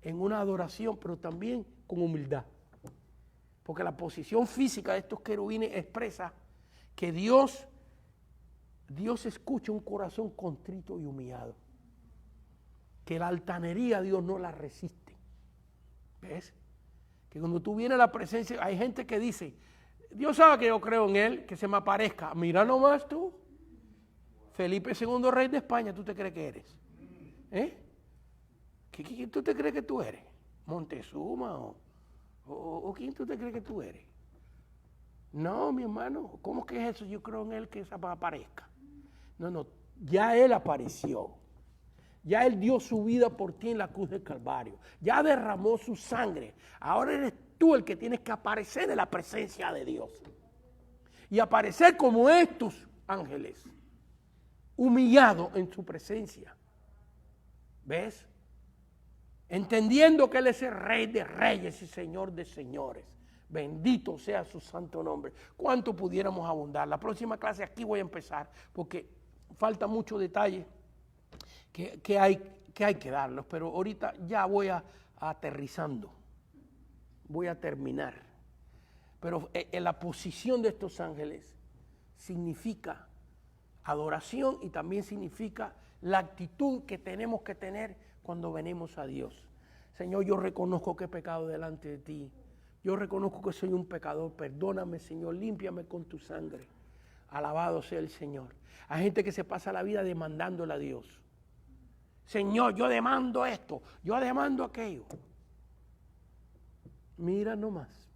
en una adoración, pero también con humildad. Porque la posición física de estos querubines expresa que Dios escucha un corazón contrito y humillado. Que la altanería Dios no la resiste. ¿Ves? Que cuando tú vienes a la presencia, hay gente que dice, Dios sabe que yo creo en Él, que se me aparezca. Mira nomás tú, Felipe II, rey de España, ¿tú te crees que eres? ¿Quién tú te crees que tú eres? ¿Montezuma o quién tú te crees que tú eres? No, mi hermano, ¿cómo que es eso? Yo creo en Él que se me aparezca. No, ya Él apareció. Ya Él dio su vida por ti en la cruz del Calvario. Ya derramó su sangre. Ahora eres tú el que tienes que aparecer en la presencia de Dios. Y aparecer como estos ángeles. Humillado en su presencia. ¿Ves? Entendiendo que Él es el Rey de Reyes y Señor de Señores. Bendito sea su santo nombre. ¿Cuánto pudiéramos abundar? La próxima clase aquí voy a empezar porque falta mucho detalle que hay que darlos, pero ahorita ya voy aterrizando, voy a terminar. Pero en la posición de estos ángeles significa adoración y también significa la actitud que tenemos que tener cuando venimos a Dios. Señor, yo reconozco que he pecado delante de ti. Yo reconozco que soy un pecador. Perdóname, Señor, límpiame con tu sangre. Alabado sea el Señor. Hay gente que se pasa la vida demandándole a Dios. Señor, yo demando esto, yo demando aquello. Mira nomás.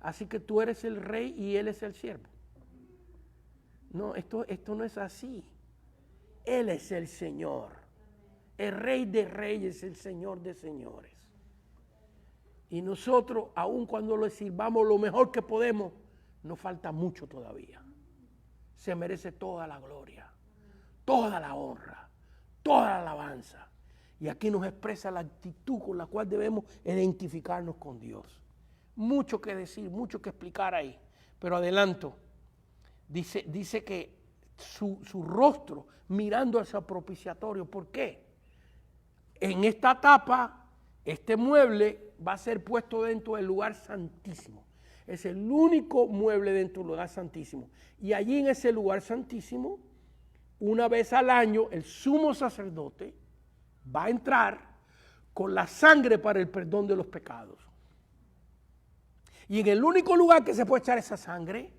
Así que tú eres el rey y Él es el siervo. No, esto no es así. Él es el Señor. El Rey de Reyes, el Señor de Señores. Y nosotros, aun cuando le sirvamos lo mejor que podemos, nos falta mucho todavía. Se merece toda la gloria, toda la honra, toda la alabanza. Y aquí nos expresa la actitud con la cual debemos identificarnos con Dios. Mucho que decir, mucho que explicar ahí. Pero adelanto, dice que su rostro mirando hacia el propiciatorio. ¿Por qué? En esta etapa, este mueble va a ser puesto dentro del lugar santísimo. Es el único mueble dentro del lugar santísimo. Y allí en ese lugar santísimo, una vez al año, el sumo sacerdote va a entrar con la sangre para el perdón de los pecados. Y en el único lugar que se puede echar esa sangre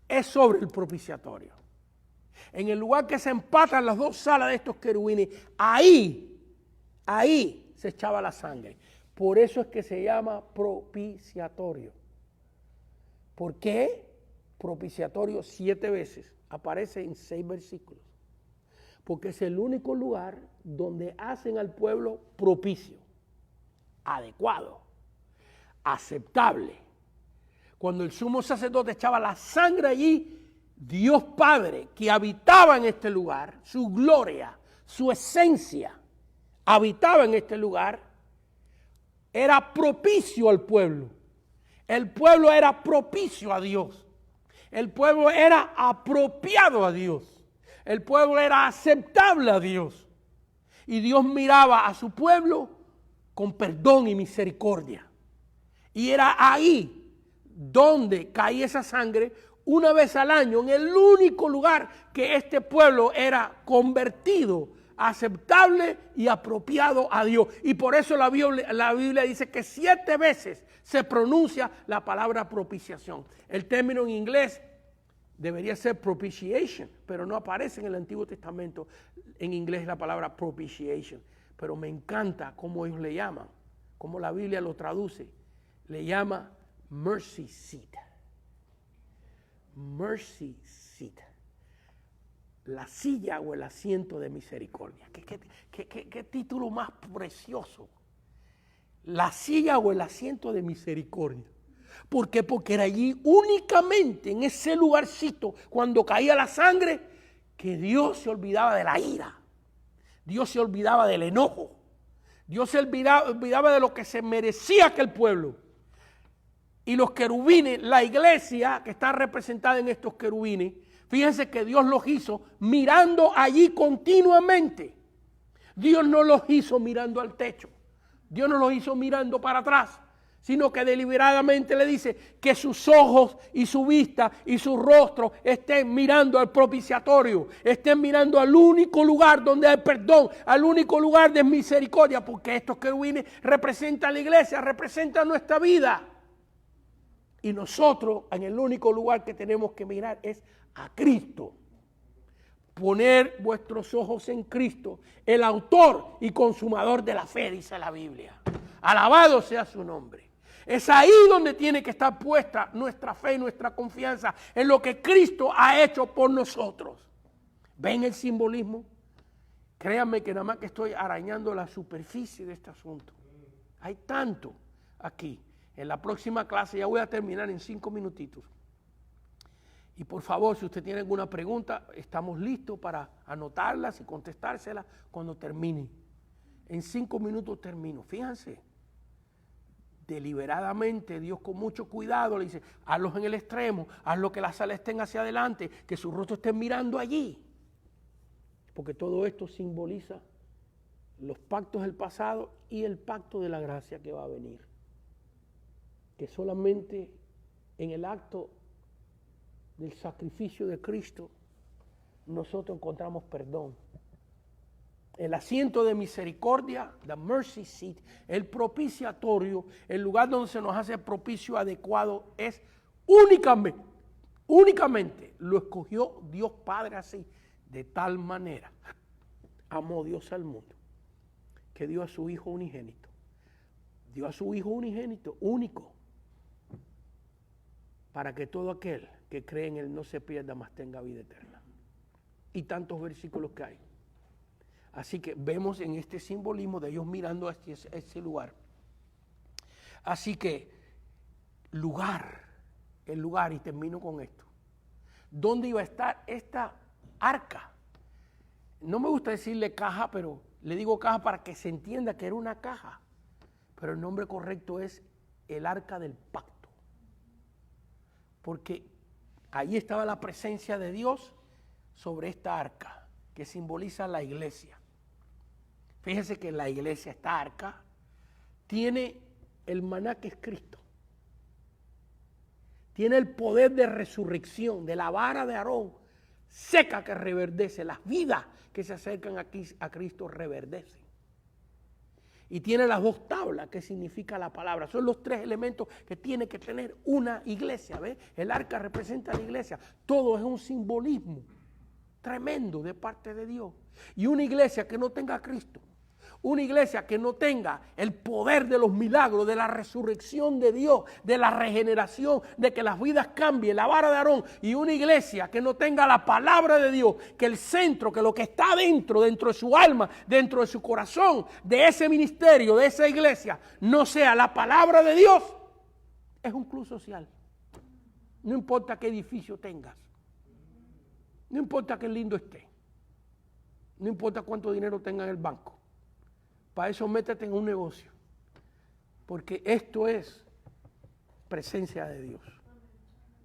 es sobre el propiciatorio. En el lugar que se empatan las dos salas de estos querubines, ahí se echaba la sangre. Por eso es que se llama propiciatorio. ¿Por qué? Propiciatorio 7 veces. Aparece en 6 versículos. Porque es el único lugar donde hacen al pueblo propicio, adecuado, aceptable. Cuando el sumo sacerdote echaba la sangre allí, Dios Padre, que habitaba en este lugar, su gloria, su esencia, habitaba en este lugar, era propicio al pueblo. El pueblo era propicio a Dios. El pueblo era apropiado a Dios. El pueblo era aceptable a Dios. Y Dios miraba a su pueblo con perdón y misericordia. Y era ahí donde caía esa sangre una vez al año, en el único lugar que este pueblo era convertido, aceptable y apropiado a Dios. Y por eso la Biblia dice que 7 veces se pronuncia la palabra propiciación. El término en inglés debería ser propitiation, pero no aparece en el Antiguo Testamento en inglés la palabra propitiation. Pero me encanta cómo ellos le llaman, cómo la Biblia lo traduce. Le llama mercy seat. Mercy seat. La silla o el asiento de misericordia. ¿Qué título más precioso? La silla o el asiento de misericordia. ¿Por qué? Porque era allí únicamente, en ese lugarcito, cuando caía la sangre, que Dios se olvidaba de la ira. Dios se olvidaba del enojo. Dios se olvidaba de lo que se merecía aquel pueblo. Y los querubines, la iglesia que está representada en estos querubines, fíjense que Dios los hizo mirando allí continuamente. Dios no los hizo mirando al techo. Dios no los hizo mirando para atrás, sino que deliberadamente le dice que sus ojos y su vista y su rostro estén mirando al propiciatorio, estén mirando al único lugar donde hay perdón, al único lugar de misericordia, porque estos querubines representan a la iglesia, representan nuestra vida. Y nosotros en el único lugar que tenemos que mirar es a Cristo. Poner vuestros ojos en Cristo, el autor y consumador de la fe, dice la Biblia. Alabado sea su nombre. Es ahí donde tiene que estar puesta nuestra fe y nuestra confianza en lo que Cristo ha hecho por nosotros. ¿Ven el simbolismo? Créanme que nada más que estoy arañando la superficie de este asunto. Hay tanto aquí. En la próxima clase ya voy a terminar en 5 minutitos. Y por favor, si usted tiene alguna pregunta, estamos listos para anotarlas y contestárselas cuando termine. En 5 minutos termino. Fíjense, deliberadamente Dios con mucho cuidado le dice, hazlos en el extremo, hazlo que las alas estén hacia adelante, que su rostro esté mirando allí. Porque todo esto simboliza los pactos del pasado y el pacto de la gracia que va a venir. Que solamente en el acto del sacrificio de Cristo nosotros encontramos perdón. El asiento de misericordia, the mercy seat, el propiciatorio, el lugar donde se nos hace propicio adecuado, es únicamente lo escogió Dios Padre así, de tal manera amó Dios al mundo, que dio a su Hijo unigénito. Dio a su Hijo unigénito, único, para que todo aquel que cree en Él no se pierda, mas tenga vida eterna. Y tantos versículos que hay. Así que vemos en este simbolismo de ellos mirando a ese lugar. Así que, el lugar, y termino con esto. ¿Dónde iba a estar esta arca? No me gusta decirle caja, pero le digo caja para que se entienda que era una caja. Pero el nombre correcto es el arca del pacto. Porque ahí estaba la presencia de Dios sobre esta arca, que simboliza la iglesia. Fíjense que la iglesia, esta arca, tiene el maná que es Cristo. Tiene el poder de resurrección, de la vara de Aarón, seca que reverdece. Las vidas que se acercan aquí a Cristo reverdecen. y tiene las dos tablas que significa la palabra. Son los tres elementos que tiene que tener una iglesia. ¿Ves? El arca representa a la iglesia. Todo es un simbolismo tremendo de parte de Dios. Y una iglesia que no tenga a Cristo, una iglesia que no tenga el poder de los milagros, de la resurrección de Dios, de la regeneración, de que las vidas cambien, la vara de Aarón, y una iglesia que no tenga la palabra de Dios, que el centro, que lo que está dentro de su alma, dentro de su corazón, de ese ministerio, de esa iglesia, no sea la palabra de Dios, es un club social. No importa qué edificio tengas, no importa qué lindo esté, no importa cuánto dinero tenga en el banco. Para eso métete en un negocio, porque esto es presencia de Dios.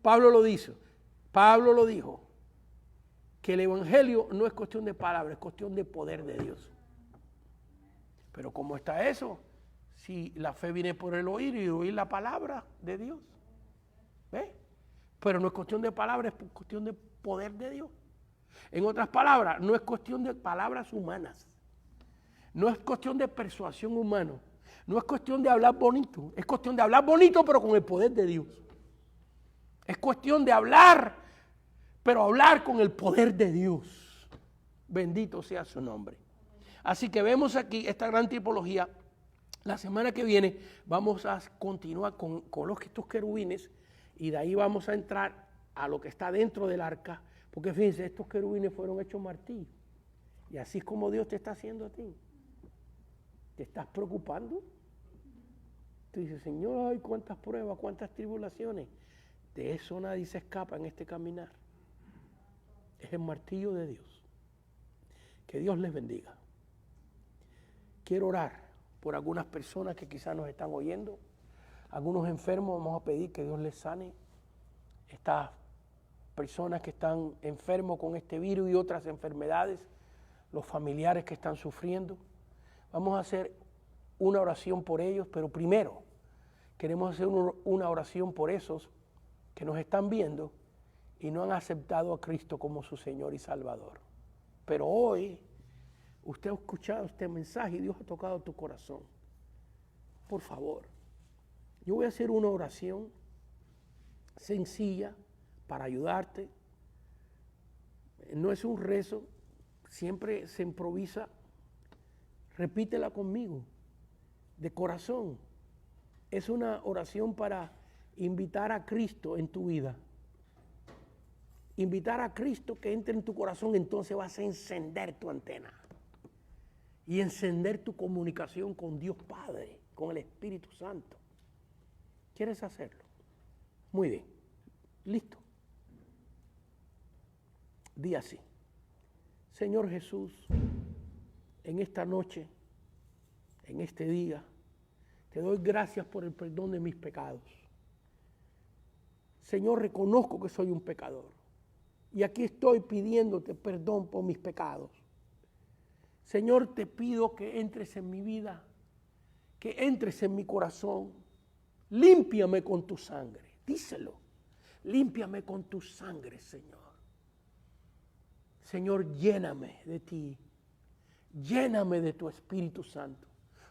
Pablo lo dijo, que el evangelio no es cuestión de palabras, es cuestión de poder de Dios. Pero ¿cómo está eso? Si la fe viene por el oír y oír la palabra de Dios. ¿Ves? Pero no es cuestión de palabras, es cuestión de poder de Dios. En otras palabras, no es cuestión de palabras humanas. No es cuestión de persuasión humana, no es cuestión de hablar bonito, es cuestión de hablar bonito pero con el poder de Dios. Es cuestión de hablar, pero hablar con el poder de Dios. Bendito sea su nombre. Así que vemos aquí esta gran tipología. La semana que viene vamos a continuar con estos querubines y de ahí vamos a entrar a lo que está dentro del arca, porque fíjense, estos querubines fueron hechos martillos. Y así es como Dios te está haciendo a ti. ¿Te estás preocupando? Tú dices, Señor, ay, cuántas pruebas, cuántas tribulaciones. De eso nadie se escapa en este caminar. Es el martillo de Dios. Que Dios les bendiga. Quiero orar por algunas personas que quizás nos están oyendo. Algunos enfermos, vamos a pedir que Dios les sane. Estas personas que están enfermos con este virus y otras enfermedades. Los familiares que están sufriendo. Vamos a hacer una oración por ellos, pero primero queremos hacer una oración por esos que nos están viendo y no han aceptado a Cristo como su Señor y Salvador. Pero hoy usted ha escuchado este mensaje y Dios ha tocado tu corazón. Por favor, yo voy a hacer una oración sencilla para ayudarte. No es un rezo, siempre se improvisa. Repítela conmigo, de corazón. Es una oración para invitar a Cristo en tu vida. Invitar a Cristo que entre en tu corazón, entonces vas a encender tu antena. Y encender tu comunicación con Dios Padre, con el Espíritu Santo. ¿Quieres hacerlo? Muy bien. ¿Listo? Di así. Señor Jesús, en esta noche, en este día, te doy gracias por el perdón de mis pecados. Señor, reconozco que soy un pecador y aquí estoy pidiéndote perdón por mis pecados. Señor, te pido que entres en mi vida, que entres en mi corazón. Límpiame con tu sangre, díselo. Límpiame con tu sangre, Señor. Señor, lléname de ti. Lléname de tu Espíritu Santo.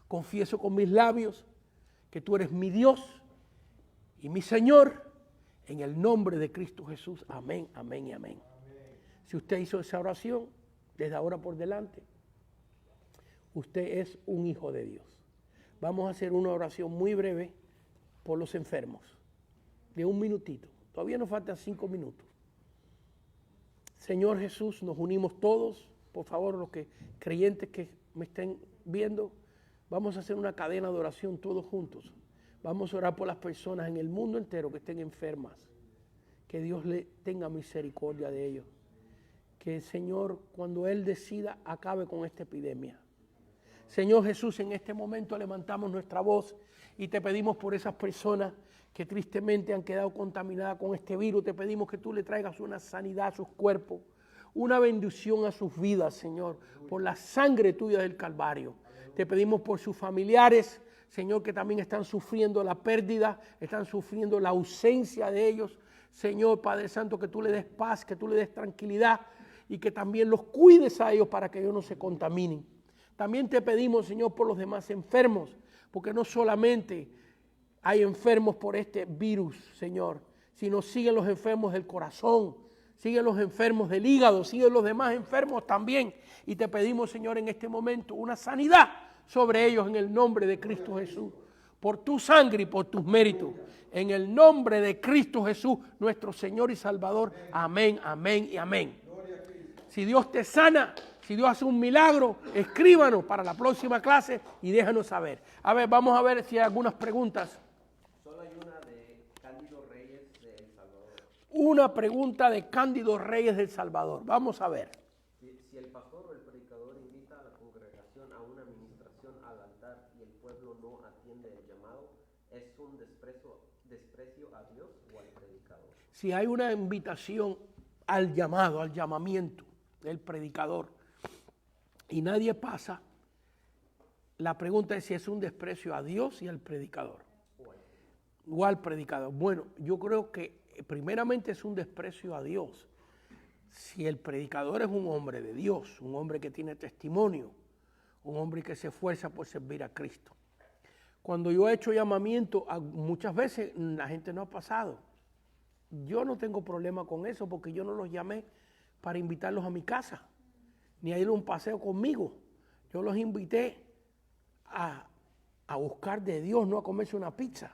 Confieso con mis labios que tú eres mi Dios y mi Señor, en el nombre de Cristo Jesús. Amén, amén y amén. Si usted hizo esa oración, desde ahora por delante, usted es un hijo de Dios. Vamos a hacer una oración muy breve por los enfermos, de un minutito. Todavía nos faltan 5 minutos. Señor Jesús, nos unimos todos. Por favor, los creyentes que me estén viendo, vamos a hacer una cadena de oración todos juntos. Vamos a orar por las personas en el mundo entero que estén enfermas. Que Dios le tenga misericordia de ellos. Que el Señor, cuando Él decida, acabe con esta epidemia. Señor Jesús, en este momento levantamos nuestra voz y te pedimos por esas personas que tristemente han quedado contaminadas con este virus. Te pedimos que tú le traigas una sanidad a sus cuerpos, una bendición a sus vidas, Señor, por la sangre tuya del Calvario. Te pedimos por sus familiares, Señor, que también están sufriendo la pérdida, están sufriendo la ausencia de ellos. Señor, Padre Santo, que tú le des paz, que tú le des tranquilidad y que también los cuides a ellos para que ellos no se contaminen. También te pedimos, Señor, por los demás enfermos, porque no solamente hay enfermos por este virus, Señor, sino siguen los enfermos del corazón, siguen los enfermos del hígado, siguen los demás enfermos también. Y te pedimos, Señor, en este momento una sanidad sobre ellos en el nombre de Cristo Jesús, por tu sangre y por tus méritos. En el nombre de Cristo Jesús, nuestro Señor y Salvador. Amén, amén y amén. Si Dios te sana, si Dios hace un milagro, escríbanos para la próxima clase y déjanos saber. A ver, vamos a ver si hay algunas preguntas. Solo hay una de Cándido Reyes de El Salvador. Una pregunta de Cándido Reyes de El Salvador. Vamos a ver. Si el pastor o el predicador invita a la congregación a una administración al altar y el pueblo no atiende el llamado, ¿es un desprecio a Dios o al predicador? Si hay una invitación al llamado, al llamamiento del predicador y nadie pasa, la pregunta es si es un desprecio a Dios y al predicador. O al predicador. Bueno, yo creo que primeramente es un desprecio a Dios. Si el predicador es un hombre de Dios, un hombre que tiene testimonio, un hombre que se esfuerza por servir a Cristo. Cuando yo he hecho llamamiento, muchas veces la gente no ha pasado. Yo no tengo problema con eso porque yo no los llamé para invitarlos a mi casa, ni a ir a un paseo conmigo. Yo los invité a buscar de Dios, no a comerse una pizza.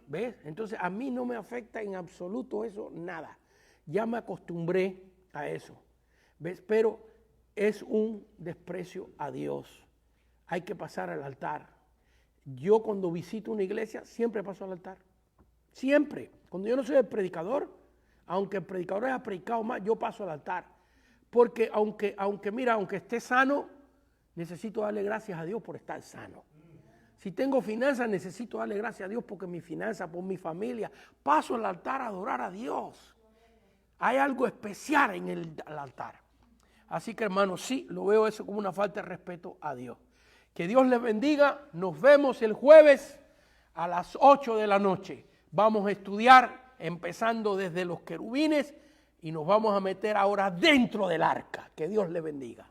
¿Ves? Entonces a mí no me afecta en absoluto eso, nada. Ya me acostumbré a eso. ¿Ves? Pero es un desprecio a Dios. Hay que pasar al altar. Yo cuando visito una iglesia siempre paso al altar. Siempre. Cuando yo no soy el predicador, aunque el predicador haya predicado más, yo paso al altar. Porque aunque esté sano, necesito darle gracias a Dios por estar sano. Si tengo finanzas, necesito darle gracias a Dios porque mi finanza, por mi familia. Paso al altar a adorar a Dios. Hay algo especial en el altar. Así que, hermanos, sí, lo veo eso como una falta de respeto a Dios. Que Dios les bendiga. Nos vemos el jueves a las 8 de la noche. Vamos a estudiar empezando desde los querubines y nos vamos a meter ahora dentro del arca. Que Dios les bendiga.